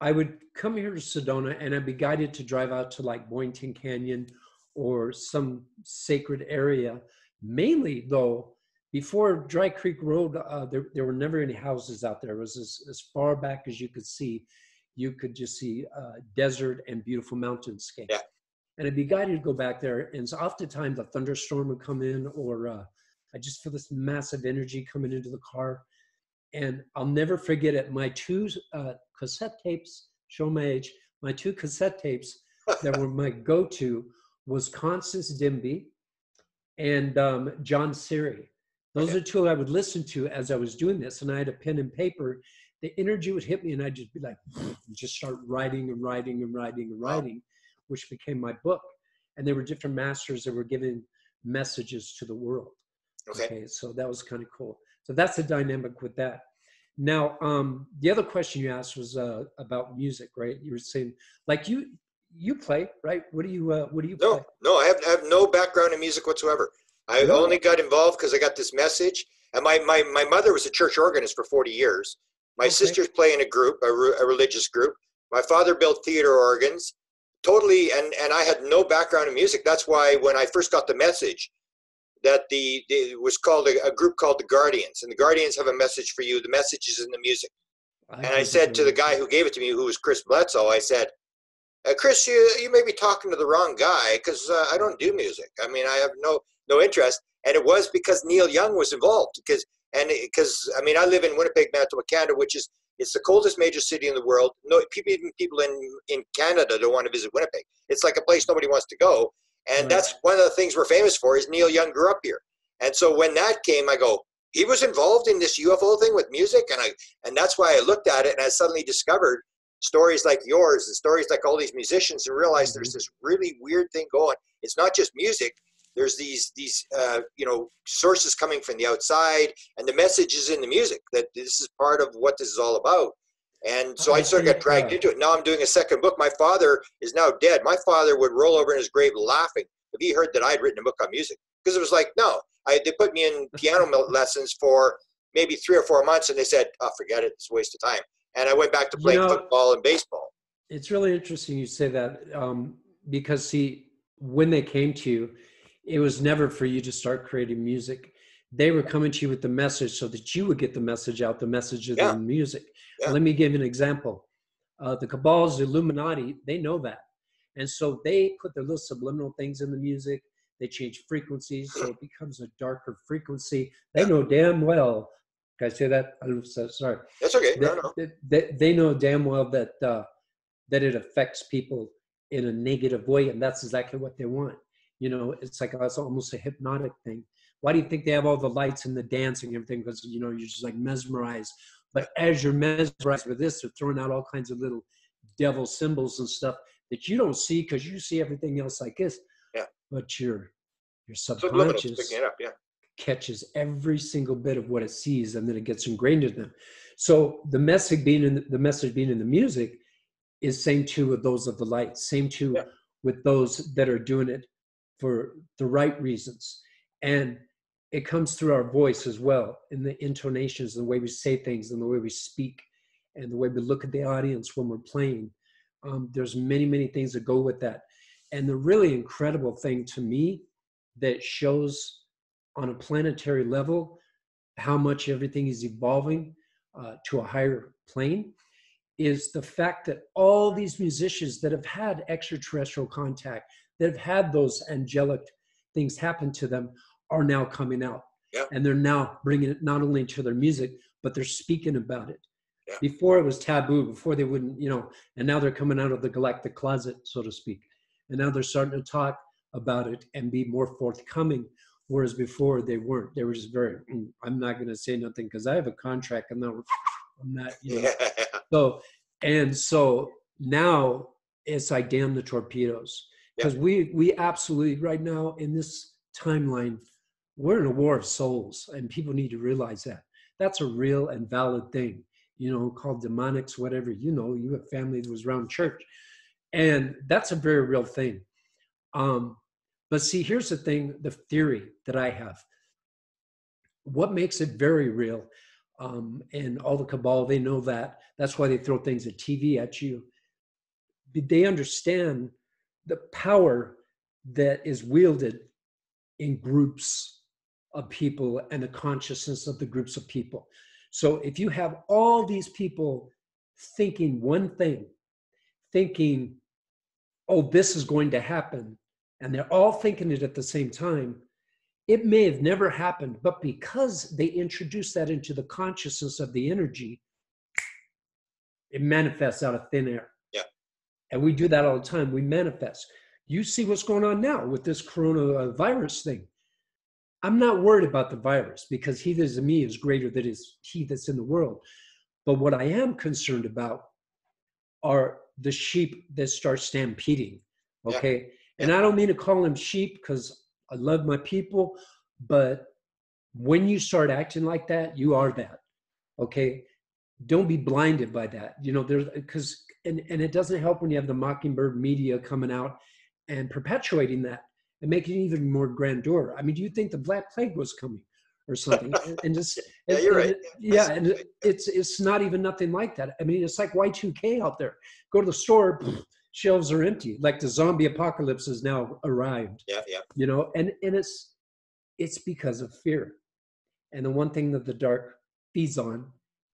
I would come here to Sedona and I'd be guided to drive out to like Boynton Canyon or some sacred area. Mainly, though, before Dry Creek Road, there were never any houses out there. It was as far back as you could see. You could just see desert and beautiful mountainscape. Yeah. And I'd be guided to go back there. And so oftentimes a thunderstorm would come in, or I just feel this massive energy coming into the car. And I'll never forget it. My two cassette tapes, show my age, my two cassette tapes that were my go-to was Constance Dimby and John Siri. Those are two I would listen to as I was doing this. And I had a pen and paper. The energy would hit me and I'd just be like, just start writing and writing and writing and writing, which became my book. And there were different masters that were giving messages to the world. Okay, so that was kind of cool. So that's the dynamic with that. Now, the other question you asked was about music, right? You were saying, like you play, right? What do you play? No, I have no background in music whatsoever. I only got involved because I got this message. And my mother was a church organist for 40 years. My sisters play in a group, a religious group. My father built theater organs, totally, and I had no background in music. That's why when I first got the message, that it was called a group called the Guardians, and the Guardians have a message for you. The message is in the music. And I said to the guy who gave it to me, who was Chris Bledsoe, I said, Chris, you may be talking to the wrong guy, because I don't do music. I mean, I have no interest. And it was because Neil Young was involved. Because I mean, I live in Winnipeg, Manitoba, Canada, it's the coldest major city in the world. No, even people in Canada don't want to visit Winnipeg. It's like a place nobody wants to go. And that's one of the things we're famous for, is Neil Young grew up here. And so when that came, I go, he was involved in this UFO thing with music. And that's why I looked at it, and I suddenly discovered stories like yours and stories like all these musicians, and realized there's this really weird thing going. It's not just music. There's these sources coming from the outside, and the message is in the music, that this is part of what this is all about. And so I sort of got dragged into it. Now I'm doing a second book. My father is now dead. My father would roll over in his grave laughing if he heard that I had written a book on music, because it was like, no, they put me in piano lessons for maybe 3 or 4 months, and they said, oh, forget it, it's a waste of time. And I went back to playing football and baseball. It's really interesting you say that, because see, when they came to you, it was never for you to start creating music. They were coming to you with the message so that you would get the message out, the message of the music. Yeah. Let me give you an example. The cabals, the Illuminati, they know that. And so they put their little subliminal things in the music. They change frequencies, so it becomes a darker frequency. They know damn well. Can I say that? I'm sorry. That's okay. They know damn well that it affects people in a negative way, and that's exactly what they want. It's like it's almost a hypnotic thing. Why do you think they have all the lights and the dancing and everything? Because, you're just like mesmerized. But as you're mesmerized with this, they're throwing out all kinds of little devil symbols and stuff that you don't see, because you see everything else like this. Yeah. But your subconscious catches every single bit of what it sees, and then it gets ingrained in them. So the message being in the music is same too with those of the light, same too with those that are doing it for the right reasons. And it comes through our voice as well, in the intonations, and the way we say things, and the way we speak, and the way we look at the audience when we're playing. There's many, many things that go with that. And the really incredible thing to me that shows on a planetary level how much everything is evolving to a higher plane is the fact that all these musicians that have had extraterrestrial contact, that have had those angelic things happen to them, are now coming out. Yeah. And they're now bringing it not only to their music, but they're speaking about it. Yeah. Before it was taboo, before they wouldn't, and now they're coming out of the galactic closet, so to speak. And now they're starting to talk about it and be more forthcoming. Whereas before they weren't. They were just very, I'm not going to say nothing because I have a contract. I'm not, So now it's like, damn the torpedoes. Because we absolutely, right now in this timeline, we're in a war of souls, and people need to realize that. That's a real and valid thing, called demonics, whatever, you have family that was around church. And that's a very real thing. But see, here's the thing, the theory that I have. What makes it very real, and all the cabal, they know that. That's why they throw things at TV at you. They understand the power that is wielded in groups of people and the consciousness of the groups of people. So if you have all these people thinking one thing, thinking, oh, this is going to happen, and they're all thinking it at the same time, it may have never happened, but because they introduce that into the consciousness of the energy, it manifests out of thin air. Yeah. And we do that all the time. We manifest. You see what's going on now with this coronavirus thing. I'm not worried about the virus because he that is in me is greater than is he that's in the world. But what I am concerned about are the sheep that start stampeding. Okay. Yeah. And I don't mean to call them sheep because I love my people, but when you start acting like that, you are that. Okay. Don't be blinded by that. You know, there's because, and it doesn't help when you have the mockingbird media coming out and perpetuating that and making it even more grandeur. I mean, do you think the Black Plague was coming or something? And just, yeah, you're right. Yeah. And it's not even nothing like that. I mean, it's like Y2K out there. Go to the store, shelves are empty. Like the zombie apocalypse has now arrived. Yeah, yeah. You know, and it's because of fear. And the one thing that the dark feeds on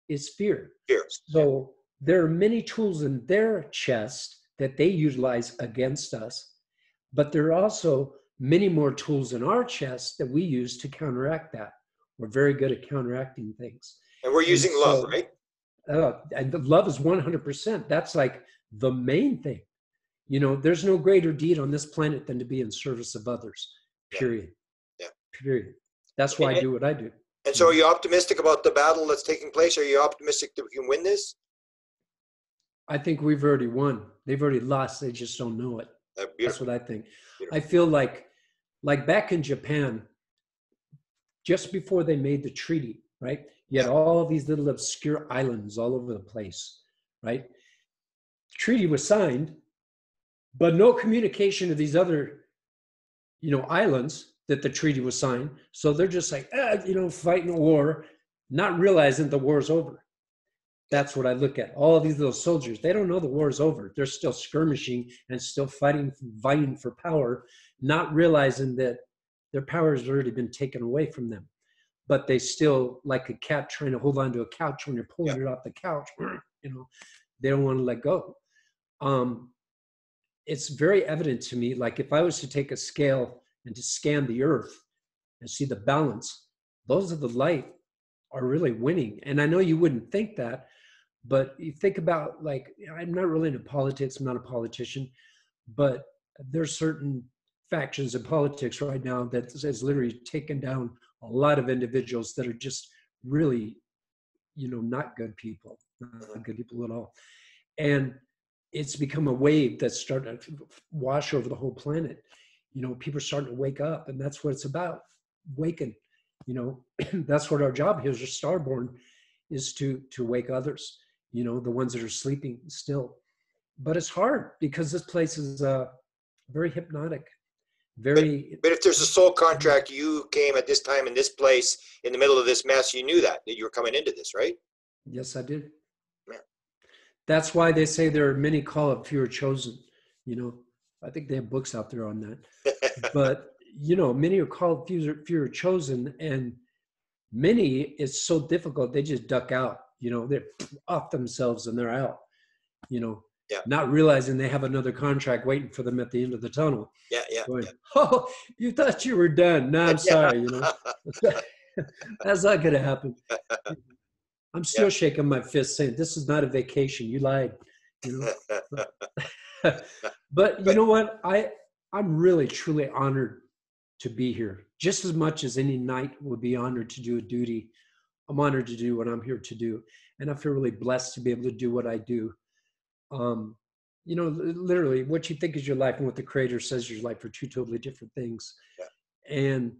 is fear. Fear. So there are many tools in their chest that they utilize against us, but there are also many more tools in our chest that we use to counteract that. We're very good at counteracting things. And we're using love, right? And the love is 100%. That's like the main thing. You know, there's no greater deed on this planet than to be in service of others, period. Yeah. Period. That's why I do what I do. And so are you optimistic about the battle that's taking place? Are you optimistic that we can win this? I think we've already won. They've already lost. They just don't know it. That's what I think. Beautiful. I feel like back in Japan, just before they made the treaty, right? You had all these little obscure islands all over the place, right? The treaty was signed, but no communication to these other, you know, islands that the treaty was signed. So they're just like, you know, fighting a war, not realizing the war's over. That's what I look at. All of these little soldiers, they don't know the war's over. They're still skirmishing and still fighting for power, not realizing that their power has already been taken away from them. But they still, like a cat trying to hold on to a couch when you're pulling it off the couch, you know, they don't want to let go. It's very evident to me, like if I was to take a scale and to scan the earth and see the balance, those of the light are really winning. And I know you wouldn't think that, but you think about, like, I'm not really into politics, I'm not a politician, but there's certain factions in politics right now that has literally taken down a lot of individuals that are just really, you know, not good people, not good people at all. And it's become a wave that's starting to wash over the whole planet. You know, people are starting to wake up, and that's what it's about, waken. You know, that's what our job here as a Starborn is, to wake others, you know, the ones that are sleeping still. But it's hard because this place is very hypnotic. But if there's a soul contract, you came at this time in this place in the middle of this mess, you knew that you were coming into this, right? Yes, I did. Yeah. That's why they say there are many called, few are chosen. You know, I think they have books out there on that. But, you know, many are called, few are chosen, and many, it's so difficult, they just duck out. You know, they're off themselves and they're out, you know. Not realizing they have another contract waiting for them at the end of the tunnel. Going, oh, you thought you were done. No, I'm sorry, you know. That's not going to happen. I'm still shaking my fist saying, this is not a vacation. You lied, you know. But you know what? I'm really, truly honored to be here. Just as much as any knight would be honored to do a duty, I'm honored to do what I'm here to do. And I feel really blessed to be able to do what I do. You know, literally what you think is your life and what the Creator says is your life are two totally different things. And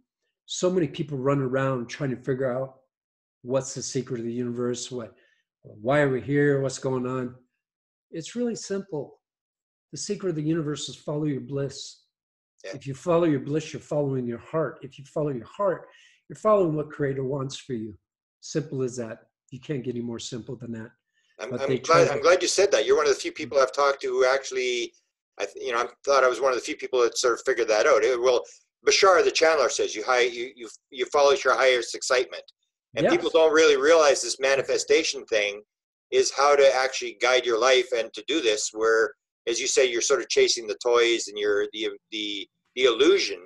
so many people run around trying to figure out what's the secret of the universe, why are we here, what's going on. It's really simple. The secret of the universe is follow your bliss. If you follow your bliss, you're following your heart. If you follow your heart, you're following what Creator wants for you. Simple as that. You can't get any more simple than that. I'm glad you said that. You're one of the few people I've talked to who actually, I thought I was one of the few people that sort of figured that out. Well, Bashar, the channeler, says you follow your highest excitement, and people don't really realize this manifestation thing is how to actually guide your life and to do this. Where, as you say, you're sort of chasing the toys and you're the illusion.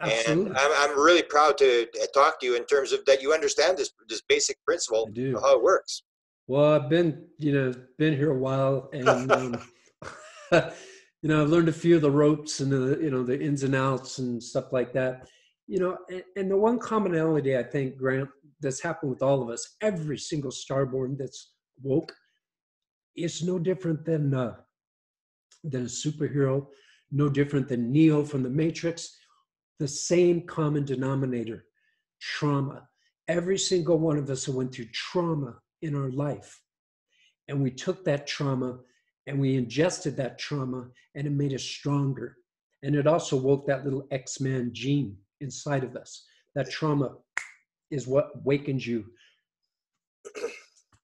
Absolutely. And I'm really proud to talk to you in terms of that you understand this basic principle of how it works. Well, I've been here a while, and I've learned a few of the ropes and the ins and outs and stuff like that. And the one commonality I think, Grant, that's happened with all of us, every single starborn that's woke, is no different than a superhero, no different than Neo from the Matrix. The same common denominator: trauma. Every single one of us went through trauma in our life. And we took that trauma and we ingested that trauma, and it made us stronger. And it also woke that little X-Man gene inside of us. That trauma is what wakens you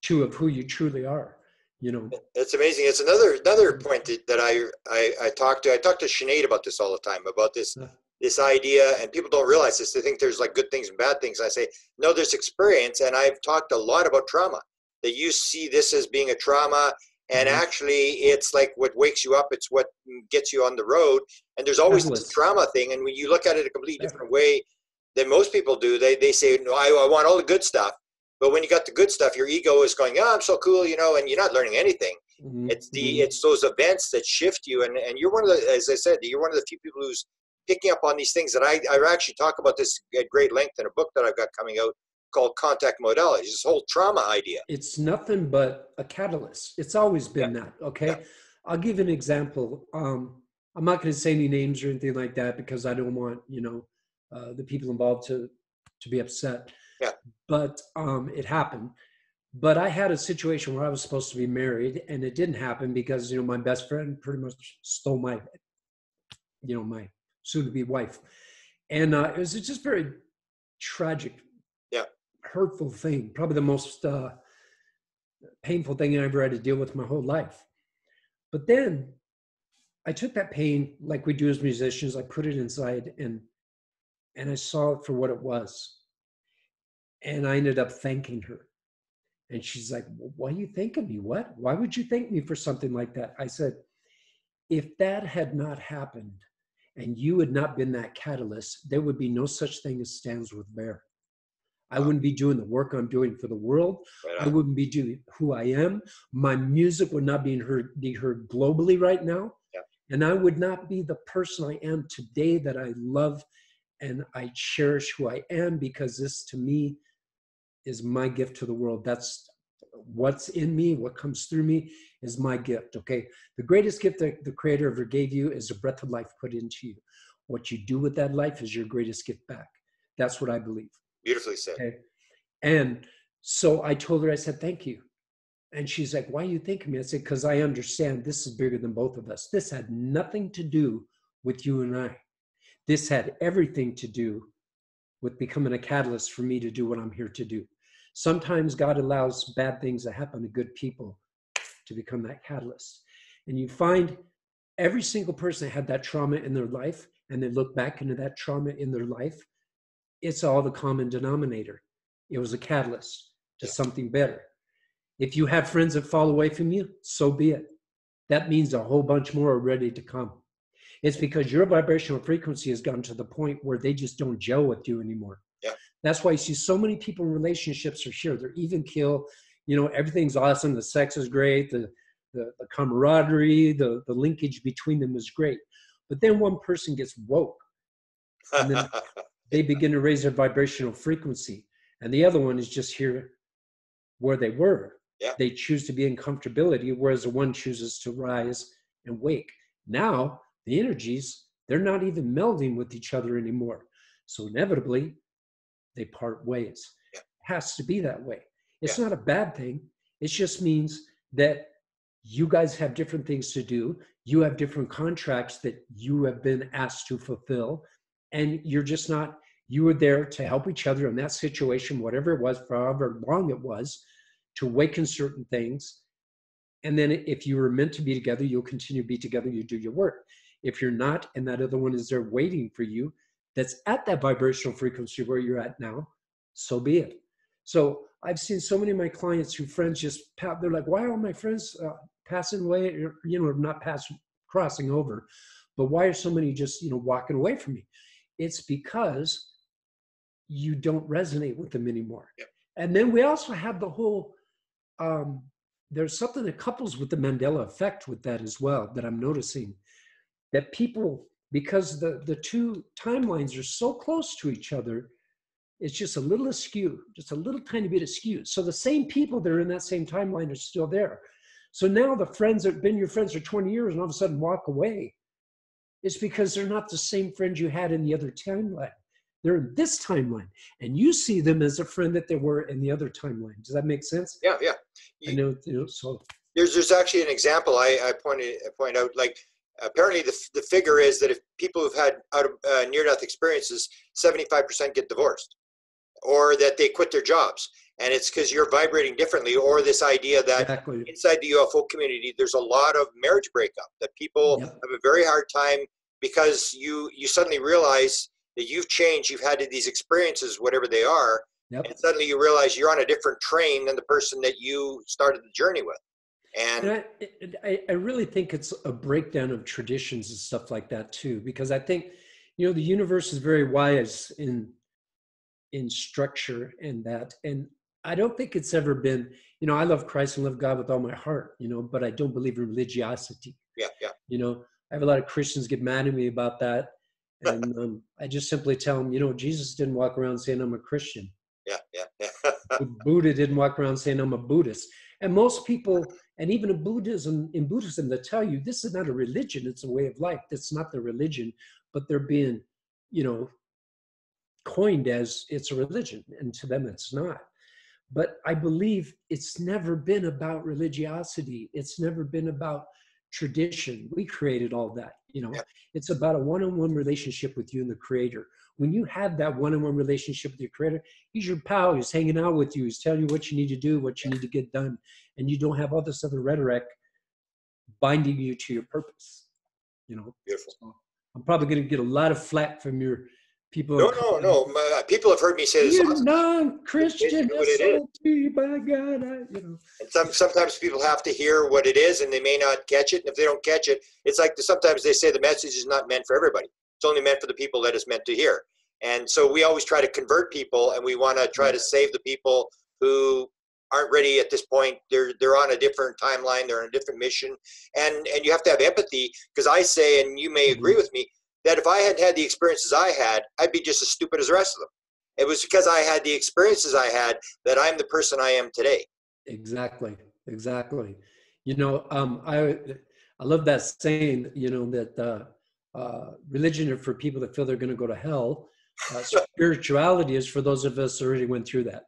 to of who you truly are. It's amazing. It's another point that I talk to Sinead about this all the time, about this idea, and people don't realize this. They think there's like good things and bad things. I say, no, there's experience. And I've talked a lot about trauma, that you see this as being a trauma, and actually it's like what wakes you up. It's what gets you on the road. And there's always this trauma thing. And when you look at it a completely different way than most people do, they say, no, I want all the good stuff. But when you got the good stuff, your ego is going, I'm so cool, and you're not learning anything. It's those events that shift you. And you're one of the, as I said, you're one of the few people who's picking up on these things that I actually talk about this at great length in a book that I've got coming out called Contact Modalities, this whole trauma idea. It's nothing but a catalyst. It's always been that, okay? Yeah. I'll give you an example. I'm not going to say any names or anything like that because I don't want, the people involved to be upset. Yeah. But it happened. But I had a situation where I was supposed to be married, and it didn't happen because, my best friend pretty much stole my soon-to-be wife. And it was just very tragic, hurtful thing, probably the most painful thing I ever had to deal with my whole life. But then I took that pain, like we do as musicians, I put it inside, and I saw it for what it was. And I ended up thanking her. And she's like, why do you think of me? What? Why would you thank me for something like that? I said, if that had not happened and you had not been that catalyst, there would be no such thing as StandswithBear. I wouldn't be doing the work I'm doing for the world. I wouldn't be doing who I am. My music would not be heard globally right now. Yeah. And I would not be the person I am today, that I love and I cherish who I am, because this to me is my gift to the world. That's what's in me, what comes through me is my gift, okay? The greatest gift that the Creator ever gave you is a breath of life put into you. What you do with that life is your greatest gift back. That's what I believe. Beautifully said. Okay. And so I told her, I said, thank you. And she's like, why are you thanking me? I said, because I understand this is bigger than both of us. This had nothing to do with you and I. This had everything to do with becoming a catalyst for me to do what I'm here to do. Sometimes God allows bad things to happen to good people to become that catalyst. And you find every single person that had that trauma in their life, and they look back into that trauma in their life, it's all the common denominator. It was a catalyst to something better. If you have friends that fall away from you, so be it. That means a whole bunch more are ready to come. It's because your vibrational frequency has gotten to the point where they just don't gel with you anymore. Yeah. That's why you see so many people in relationships are sure they're even keel. Everything's awesome. The sex is great. The camaraderie, the linkage between them is great. But then one person gets woke, and then they begin to raise their vibrational frequency. And the other one is just here where they were. Yeah. They choose to be in comfortability, whereas the one chooses to rise and wake. Now, the energies, they're not even melding with each other anymore. So inevitably, they part ways. Yeah. It has to be that way. It's not a bad thing. It just means that you guys have different things to do. You have different contracts that you have been asked to fulfill. And you're just not, you were there to help each other in that situation, whatever it was, for however long it was. to awaken certain things. And then if you were meant to be together, you'll continue to be together, you do your work. If you're not, and that other one is there waiting for you, that's at that vibrational frequency where you're at now, so be it. So I've seen so many of my clients who friends just, they're like, why are my friends passing away, or, not crossing over, but why are so many just, walking away from me? It's because you don't resonate with them anymore. Yep. And then we also have the whole, there's something that couples with the Mandela Effect with that as well, that I'm noticing, that people, because the two timelines are so close to each other, it's just a little askew, just a little tiny bit askew. So the same people that are in that same timeline are still there. So now the friends that have been your friends for 20 years and all of a sudden walk away, it's because they're not the same friends you had in the other timeline. They're in this timeline, and you see them as a friend that they were in the other timeline. Does that make sense? Yeah, yeah. I know. So there's actually an example I point out. Like, apparently the figure is that if people who've had near-death experiences, 75% get divorced, or that they quit their jobs, and it's because you're vibrating differently, or this idea that exactly. Inside the UFO community, there's a lot of marriage breakup, that people Yep. have a very hard time because you suddenly realize that you've changed, you've had these experiences, whatever they are, Yep. and suddenly you realize you're on a different train than the person that you started the journey with. And I really think it's a breakdown of traditions and stuff like that too, because I think, the universe is very wise in structure and that, and I don't think it's ever been, I love Christ and love God with all my heart, but I don't believe in religiosity. yeah. I have a lot of Christians get mad at me about that. And I just simply tell them, Jesus didn't walk around saying I'm a Christian. Yeah. Buddha didn't walk around saying I'm a Buddhist. And most people, and even in Buddhism, they tell you this is not a religion, it's a way of life. That's not the religion, but they're being, coined as it's a religion, and to them it's not. But I believe it's never been about religiosity. It's never been about tradition. We created all that, Yeah. It's about a one-on-one relationship with you and the creator. When you have that one-on-one relationship with your creator, he's your pal, he's hanging out with you, he's telling you what you need to do, what you need to get done. And you don't have all this other rhetoric binding you to your purpose, Beautiful. So I'm probably going to get a lot of flack from your people. No. People have heard me say this. You non-Christian, what it is. By God, And sometimes people have to hear what it is, and they may not catch it. And if they don't catch it, it's like sometimes they say the message is not meant for everybody. It's only meant for the people that it's meant to hear. And so we always try to convert people, and we want to try to save the people who aren't ready at this point. They're on a different timeline. They're on a different mission. And you have to have empathy, because I say, and you may agree with me, that if I hadn't had the experiences I had, I'd be just as stupid as the rest of them. It was because I had the experiences I had that I'm the person I am today. Exactly. I love that saying, that religion are for people that feel they're going to go to hell. Spirituality is for those of us who already went through that.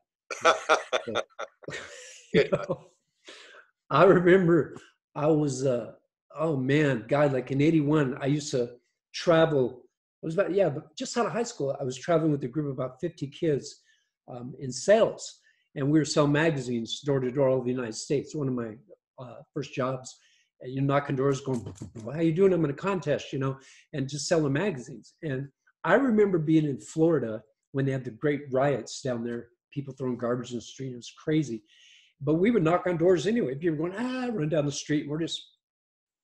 I remember I was, like in 81, I used to travel. I was just out of high school. I was traveling with a group of about 50 kids in sales, and we were selling magazines door to door all over the United States. One of my first jobs, knocking doors, going, "How you doing? I'm in a contest," and just selling magazines. And I remember being in Florida when they had the great riots down there, people throwing garbage in the street. It was crazy. But we would knock on doors anyway. People were going, run down the street. And we're just,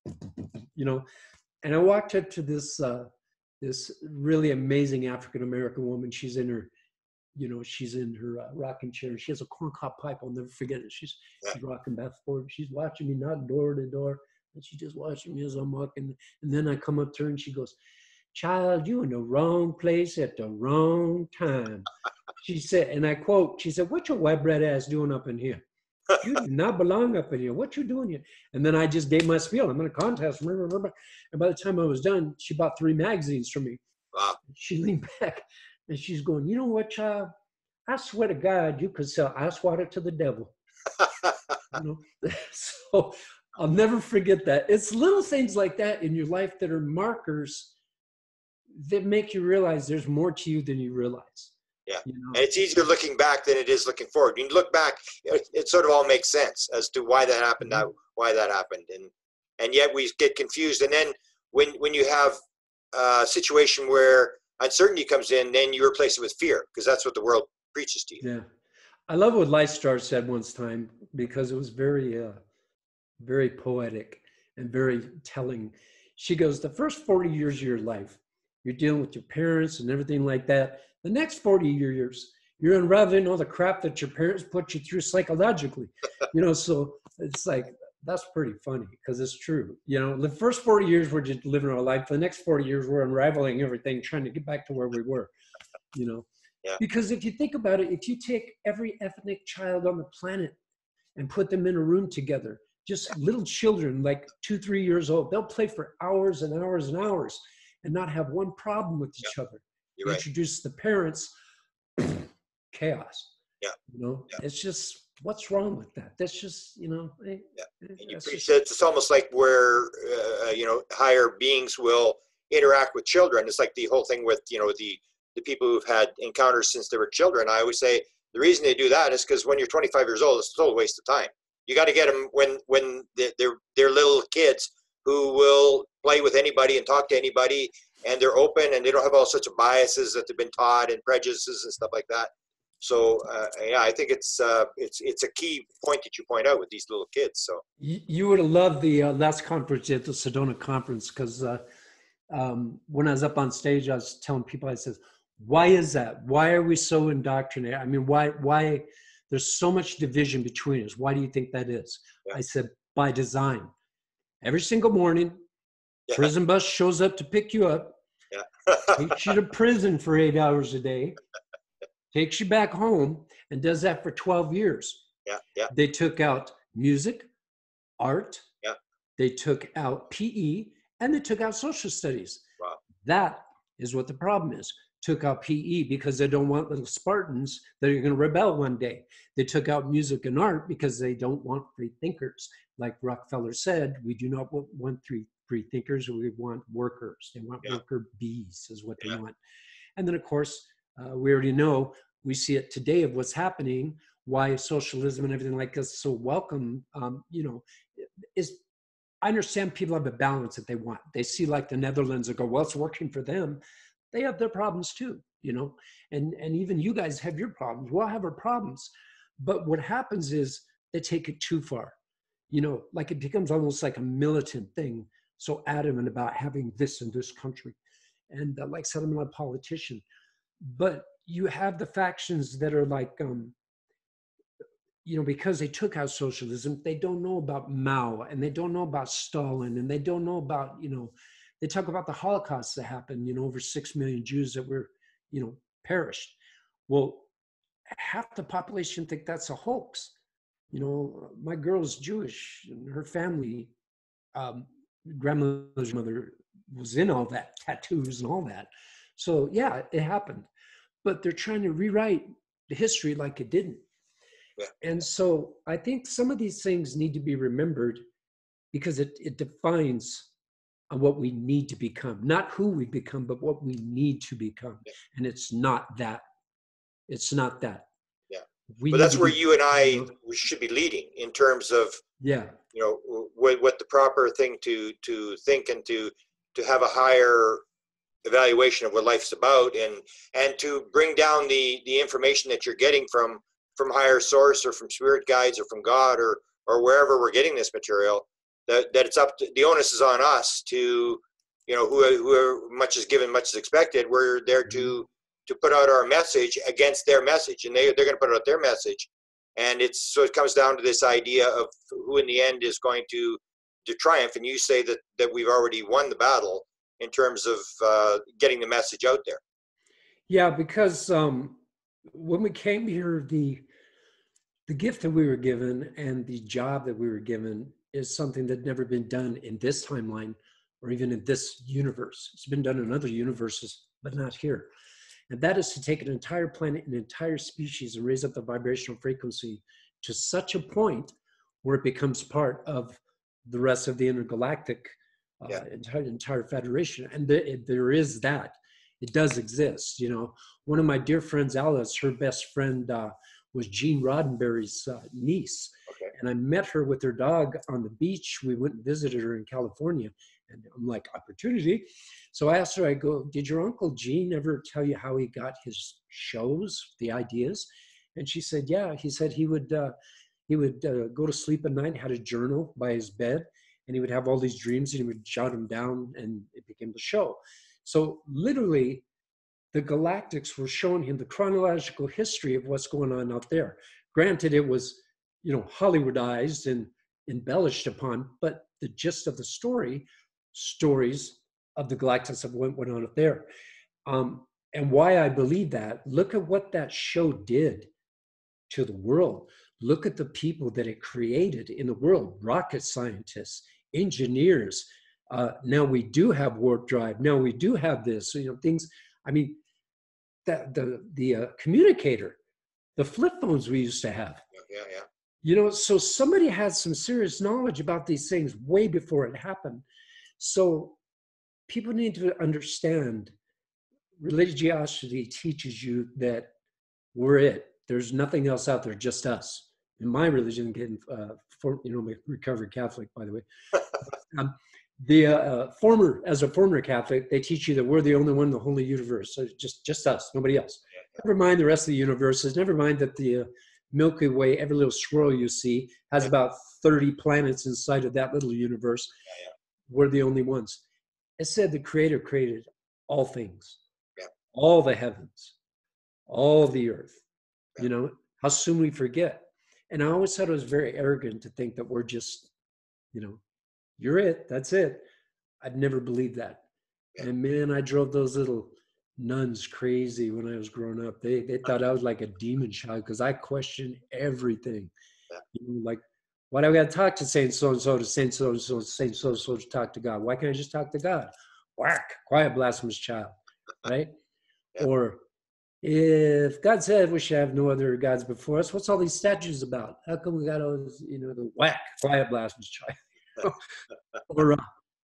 And I walked up to this really amazing African-American woman. She's in her, rocking chair. She has a corncob pipe. I'll never forget it. She's rocking back and forth. She's watching me, not door to door. And she's just watching me as I'm walking. And then I come up to her and she goes, "Child, you in the wrong place at the wrong time." She said, and I quote, she said, "What your white bread ass doing up in here? You do not belong up in here. What you doing here?" And then I just gave my spiel. I'm in a contest. And by the time I was done, she bought 3 magazines from me. Wow. She leaned back and she's going, "You know what, child? I swear to God, you could sell ice water to the devil." So I'll never forget that. It's little things like that in your life that are markers that make you realize there's more to you than you realize. Yeah. You know? And it's easier looking back than it is looking forward. When you look back, it sort of all makes sense as to why that happened, why that happened. And yet we get confused. And then when you have a situation where uncertainty comes in, then you replace it with fear, because that's what the world preaches to you. Yeah. I love what Ashtar said once time, because it was very, very poetic and very telling. She goes, the first 40 years of your life, you're dealing with your parents and everything like that. The next 40 years, you're unraveling all the crap that your parents put you through psychologically. You know, so it's like, that's pretty funny, because it's true. You know, the first 40 years we're just living our life. The next 40 years we're unraveling everything, trying to get back to where we were, you know. Yeah. Because if you think about it, if you take every ethnic child on the planet and put them in a room together, just little children, like 2, 3 years old, they'll play for hours and hours and hours and not have one problem with each other. You're right. Introduce the parents, chaos. Yeah. You know, Yeah. it's just, what's wrong with that? That's just, you know. And you preach that it's almost like where, you know, higher beings will interact with children. It's like the whole thing with, you know, the people who've had encounters since they were children. I always say the reason they do that is because when you're 25 years old, it's a total waste of time. You got to get them when they're little kids who will play with anybody and talk to anybody, and they're open and they don't have all sorts of biases that they've been taught and prejudices and stuff like that. So yeah, I think it's a key point that you point out with these little kids. So you would have loved the last conference at the Sedona conference, because when I was up on stage, I was telling people, I said, why is that? Why are we so indoctrinated? I mean, why there's so much division between us? Why do you think that is? Yeah. I said, by design. Every single morning, prison bus shows up to pick you up, takes you to prison for 8 hours a day, takes you back home, and does that for 12 years. They took out music, art, they took out PE, and they took out social studies. Wow. That is what the problem is. Took out PE because they don't want little Spartans that are going to rebel one day. They took out music and art because they don't want free thinkers. Like Rockefeller said, we do not want free thinkers, we want workers. They want worker bees is what they want. And then, of course, we already know, we see it today of what's happening, why socialism and everything like this is so welcome, you know, is, I understand people have a balance that they want. They see like the Netherlands and go, well, it's working for them. They have their problems too, you know, and even you guys have your problems. We'll have our problems. But what happens is they take it too far, you know, like it becomes almost like a militant thing. So adamant about having this in this country, and like said, I'm not a politician, but you have the factions that are like, you know, because they took out socialism, they don't know about Mao, and they don't know about Stalin, and they don't know about, you know, they talk about the Holocaust that happened, you know, over 6 million Jews that were, you know, perished. Well, half the population think that's a hoax. You know, my girl's Jewish, and her family, grandmother's mother was in all that, tattoos and all that. So yeah, it happened. But they're trying to rewrite the history like it didn't. And so I think some of these things need to be remembered, because it defines on what we need to become, not who we become, but what we need to become. And it's not that. It's not that. Yeah. But that's where you and I should be leading in terms of, you know, what the proper thing to think, and to have a higher evaluation of what life's about, and to bring down the information that you're getting from higher source, or from spirit guides, or from God, or wherever we're getting this material. That it's up to, the onus is on us to, you know, who much is given, much is expected. We're there to put out our message against their message, and they're going to put out their message, and so it comes down to this idea of who in the end is going to triumph. And you say that we've already won the battle in terms of getting the message out there. Yeah, because when we came here, the gift that we were given and the job that we were given is something that never been done in this timeline, or even in this universe. It's been done in other universes, but not here. And that is to take an entire planet, an entire species, and raise up the vibrational frequency to such a point where it becomes part of the rest of the intergalactic entire federation. And there is that. it does exist. You know, one of my dear friends, Alice, her best friend was Gene Roddenberry's niece. Okay. And I met her with her dog on the beach. We went and visited her in California. And I'm like, opportunity. So I asked her, I go, did your Uncle Gene ever tell you how he got his shows, the ideas? And she said, yeah. He said he would go to sleep at night, had a journal by his bed, and he would have all these dreams and he would jot them down and it became the show. So literally, the Galactics were showing him the chronological history of what's going on out there. Granted, it was, you know, Hollywoodized and embellished upon, but the gist of the stories of the Galactics of what went on up there. And why I believe that, look at what that show did to the world. Look at the people that it created in the world, rocket scientists, engineers. Now we do have warp drive. Now we do have this, you know, things. I mean, the communicator, the flip phones we used to have. Yeah. You know, so somebody had some serious knowledge about these things way before it happened. So people need to understand religiosity teaches you that we're it. There's nothing else out there, just us. In my religion, getting, you know, I'm a recovered Catholic, by the way. As a former Catholic, they teach you that we're the only one in the whole universe. So just us, nobody else. Never mind the rest of the universes. Never mind that the Milky Way, every little swirl you see, has about 30 planets inside of that little universe. We're the only ones. It said the Creator created all things, all the heavens, all the earth. You know, how soon we forget. And I always thought it was very arrogant to think that we're just, you know, you're it, that's it. I'd never believed that. And man, I drove those little nuns crazy when I was growing up. They thought I was like a demon child because I questioned everything. You know, like, why do I got to talk to Saint so-and-so to Saint so-and-so, Saint so-and-so to talk to God? Why can't I just talk to God? Whack, quiet, blasphemous child, right? Or if God said we should have no other gods before us, what's all these statues about? How come we got all this, you know, the whack, quiet, blasphemous child? Or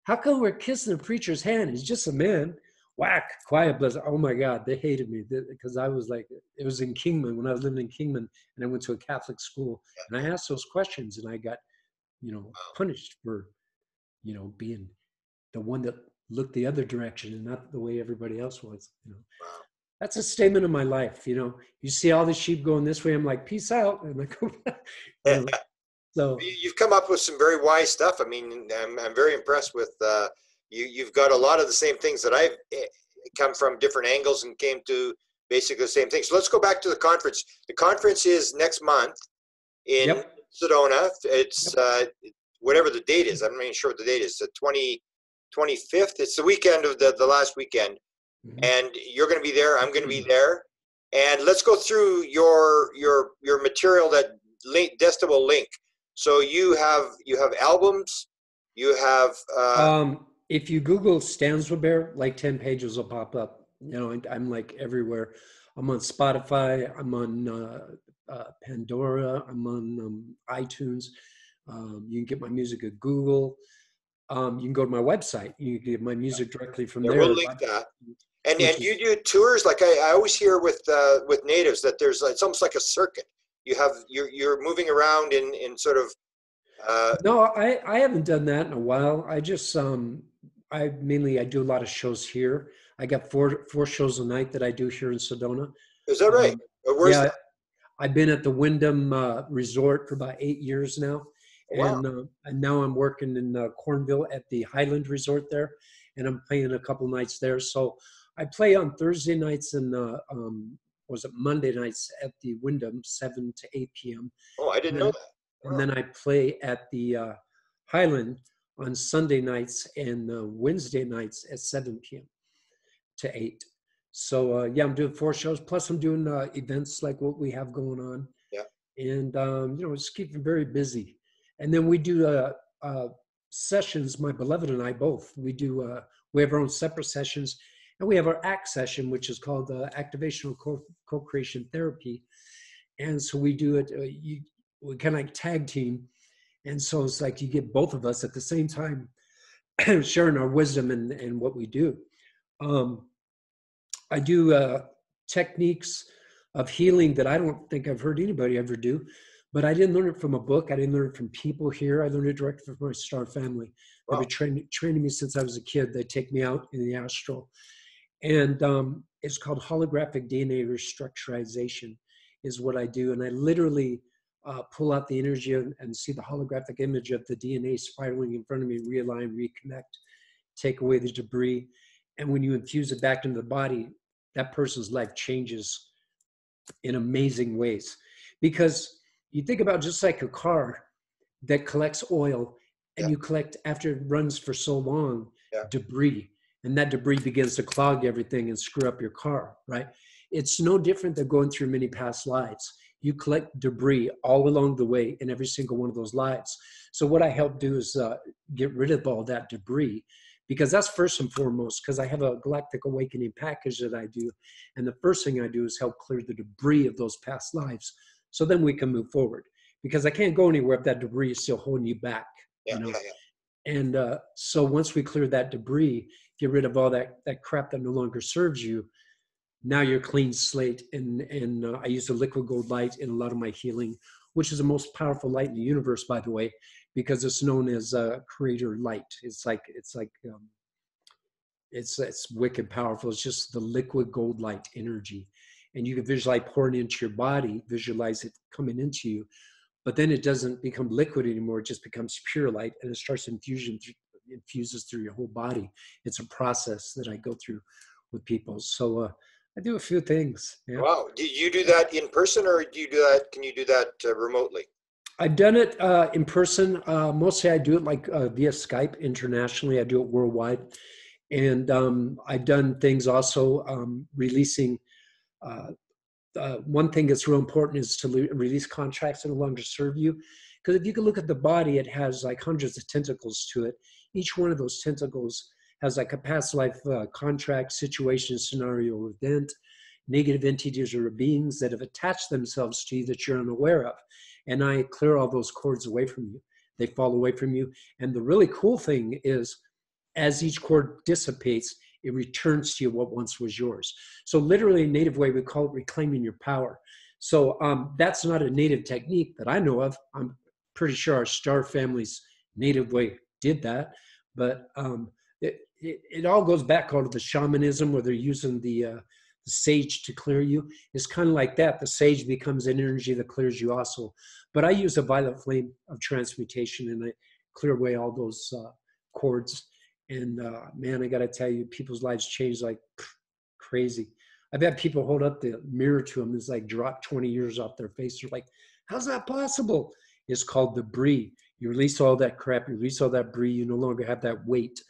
how come we're kissing the preacher's hand? He's just a man. Whack, quiet, blessed. Oh my God, they hated me because I was like, it was in Kingman when I was living in Kingman and I went to a Catholic school and I asked those questions and I got, you know, punished for, you know, being the one that looked the other direction and not the way everybody else was, you know. That's a statement of my life, you know. You see all the sheep going this way, I'm like, peace out. And I go, you know, so you've come up with some very wise stuff. I mean, I'm very impressed with you've got a lot of the same things that I've come from different angles and came to basically the same thing. So let's go back to the conference. The conference is next month in Sedona. It's whatever the date is. I'm not even sure what the date is. The 25th. It's the weekend of the last weekend. And you're going to be there. I'm going to be there. And let's go through your material, that Desta will link. So you have albums. You have. If you Google StandswithBear, like 10 pages will pop up. You know, I'm like everywhere. I'm on Spotify. I'm on Pandora. I'm on iTunes. You can get my music at Google. You can go to my website. You can get my music directly from there. We'll link that. And you do tours, like I always hear with natives that there's, it's almost like a circuit. You're moving around in sort of. No, I haven't done that in a while. I just I do a lot of shows here. I got four shows a night that I do here in Sedona. Is that right? Where's that? I've been at the Wyndham Resort for about 8 years now. Wow. And now I'm working in Cornville at the Highland Resort there, and I'm playing a couple nights there. So I play on Thursday nights and Monday nights at the Wyndham, 7 to 8 p.m. Oh, I didn't know that. Wow. And then I play at the Highland on Sunday nights and Wednesday nights at 7 p.m. to 8. So I'm doing 4 shows. Plus I'm doing events like what we have going on. Yeah. And just keeping very busy. And then we do sessions, my beloved and I both. We have our own separate sessions. And we have our ACT session, which is called Activational Co-Creation Therapy. And so we do it, we kind of like tag team. And so it's like you get both of us at the same time sharing our wisdom and what we do. I do techniques of healing that I don't think I've heard anybody ever do. But I didn't learn it from a book. I didn't learn it from people here. I learned it directly from my star family. They've Wow. been training me since I was a kid. They take me out in the astral. And it's called holographic DNA restructurization is what I do. And I literally pull out the energy and see the holographic image of the DNA spiraling in front of me, realign, reconnect, take away the debris. And when you infuse it back into the body, that person's life changes in amazing ways. Because you think about just like a car that collects oil and Yeah. you collect, after it runs for so long, Yeah. debris, and that debris begins to clog everything and screw up your car, right? It's no different than going through many past lives. You collect debris all along the way in every single one of those lives. So what I help do is get rid of all that debris, because that's first and foremost, because I have a galactic awakening package that I do. And the first thing I do is help clear the debris of those past lives. So then we can move forward, because I can't go anywhere if that debris is still holding you back, Yeah. you know? Yeah. Yeah. And so once we clear that debris, get rid of all that crap that no longer serves you, now you're clean slate. And I use the liquid gold light in a lot of my healing, which is the most powerful light in the universe, by the way, because it's known as creator light. It's wicked powerful. It's just the liquid gold light energy. And you can visualize pouring into your body, visualize it coming into you, but then it doesn't become liquid anymore. It just becomes pure light, and it starts infuses through your whole body. It's a process that I go through with people. So I do a few things. Yeah. Wow. Do you do that in person, or do you do that? Can you do that remotely? I've done it in person. Mostly I do it like via Skype internationally. I do it worldwide. And I've done things also releasing. One thing that's real important is to release contracts that no longer serve you. Because if you can look at the body, it has like hundreds of tentacles to it. Each one of those tentacles has like a past life contract, situation, scenario, event, negative entities or beings that have attached themselves to you that you're unaware of. And I clear all those cords away from you. They fall away from you. And the really cool thing is, as each cord dissipates, it returns to you what once was yours. So literally in native way, we call it reclaiming your power. So that's not a native technique that I know of. I'm pretty sure our star family's native way did that. But it all goes back out of the shamanism, where they're using the sage to clear you. It's kind of like that. The sage becomes an energy that clears you also. But I use a violet flame of transmutation, and I clear away all those cords. And man, I got to tell you, people's lives change like crazy. I've had people hold up the mirror to them. It's like drop 20 years off their face. They're like, how's that possible? It's called the brie. You release all that crap. You release all that brie. You no longer have that weight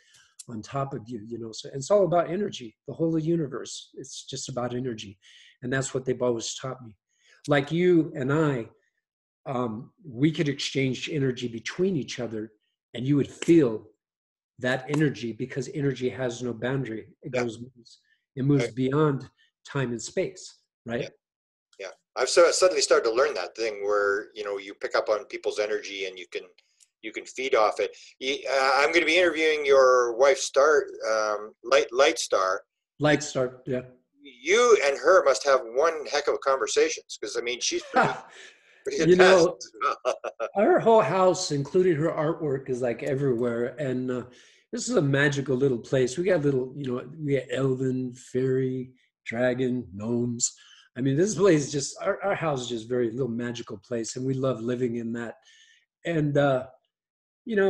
on top of you, you know. So it's all about energy. The whole universe, it's just about energy. And that's what they've always taught me. Like you and I, we could exchange energy between each other, and you would feel that energy, because energy has no boundary. Yeah. It moves Right. beyond time and space, right? Yeah. Yeah. I've suddenly started to learn that thing where, you pick up on people's energy and you can feed off it. I'm going to be interviewing your wife, Light Star. Light start, yeah. You and her must have one heck of a conversations, because I mean, she's pretty You advanced. know, our whole house, including her artwork, is like everywhere. And this is a magical little place. We got we got elven, fairy, dragon, gnomes. I mean, this place is just, our house is just very little magical place. And we love living in that. And,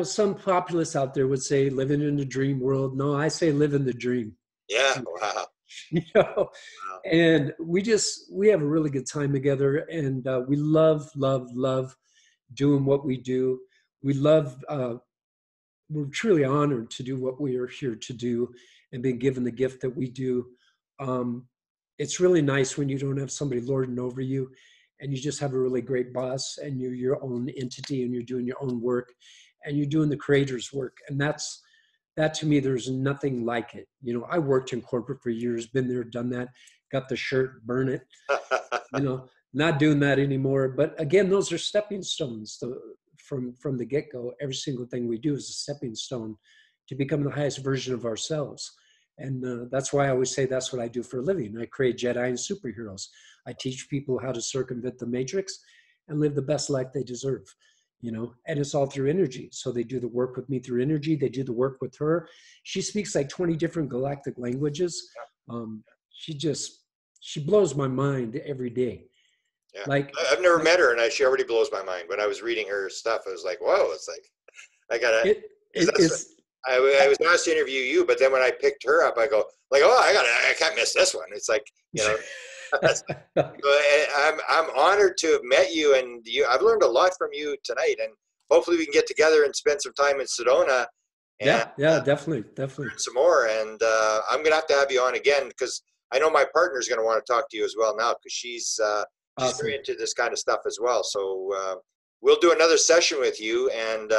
some populace out there would say living in the dream world. No, I say live in the dream. Yeah. Wow. Wow. Wow. And we have a really good time together. And we love doing what we do. We love, we're truly honored to do what we are here to do and being given the gift that we do. It's really nice when you don't have somebody lording over you, and you just have a really great boss, and you're your own entity, and you're doing your own work, and you're doing the creator's work. And that to me, there's nothing like it. I worked in corporate for years, been there, done that, got the shirt, burn it, not doing that anymore. But again, those are stepping stones. From the get-go, every single thing we do is a stepping stone to become the highest version of ourselves. And that's why I always say that's what I do for a living. I create Jedi and superheroes. I teach people how to circumvent the matrix and live the best life they deserve, you know, and it's all through energy. So they do the work with me through energy. They do the work with her. She speaks like 20 different galactic languages. She blows my mind every day. Yeah. Like, I've never met her, and she already blows my mind. When I was reading her stuff, I was like, whoa, it's like, I gotta, I was asked to interview you, but then when I picked her up, I go like, oh, I can't miss this one. It's like, you know, I'm honored to have met you, and I've learned a lot from you tonight, and hopefully we can get together and spend some time in Sedona. And, definitely. Some more, and I'm gonna have to have you on again because I know my partner's gonna want to talk to you as well now because she's awesome. very into this kind of stuff as well. So we'll do another session with you, and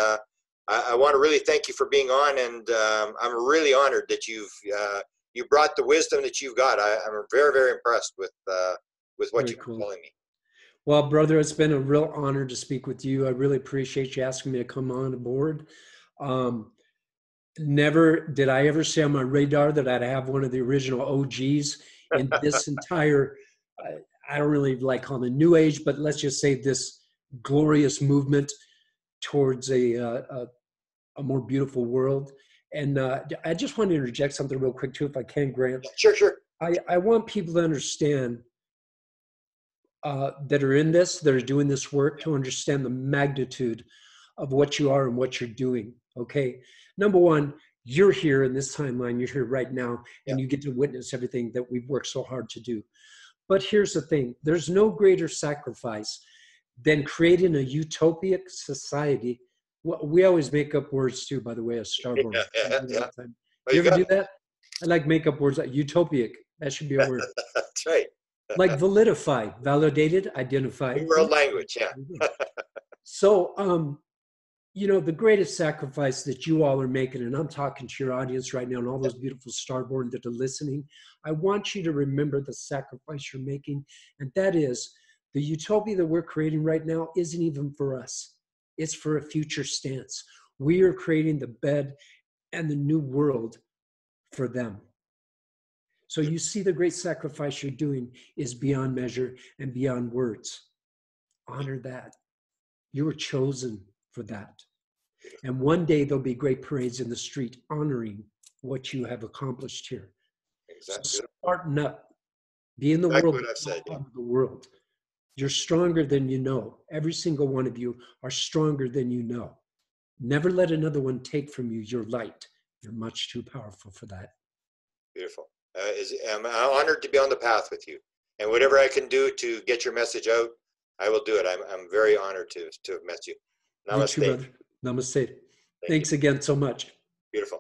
I want to really thank you for being on, and I'm really honored that you brought the wisdom that you've got. I'm very, very impressed with what you've been telling me. Well, brother, it's been a real honor to speak with you. I really appreciate you asking me to come on board. Never did I ever say on my radar that I'd have one of the original OGs in this entire, I don't really like calling it New Age, but let's just say this glorious movement towards a more beautiful world. And I just want to interject something real quick too, if I can, Grant. Sure. I want people to understand that are in this, that are doing this work, to understand the magnitude of what you are and what you're doing. Okay. Number one, you're here in this timeline. You're here right now, and you get to witness everything that we've worked so hard to do. But here's the thing. There's no greater sacrifice than creating a utopic society. Well, we always make up words too, by the way, as Starborn. You ever do that? I like make up words like utopic. That should be a word. That's right. Like validify, validated, identified. New world language, yeah. So, you know, the greatest sacrifice that you all are making, and I'm talking to your audience right now and all those beautiful Starborn that are listening, I want you to remember the sacrifice you're making, and that is the utopia that we're creating right now isn't even for us. It's for a future stance. We are creating the bed and the new world for them. So you see the great sacrifice you're doing is beyond measure and beyond words. Honor that. You were chosen for that. And one day there'll be great parades in the street honoring what you have accomplished here. Exactly. So smarten up. Be in the world. What I've said. Of the world. You're stronger than you know. Every single one of you are stronger than you know. Never let another one take from you your light. You're much too powerful for that. Beautiful. I'm honored to be on the path with you. And whatever I can do to get your message out, I will do it. I'm very honored to have met you. Namaste. You too, brother. Namaste. Thanks again so much. Beautiful.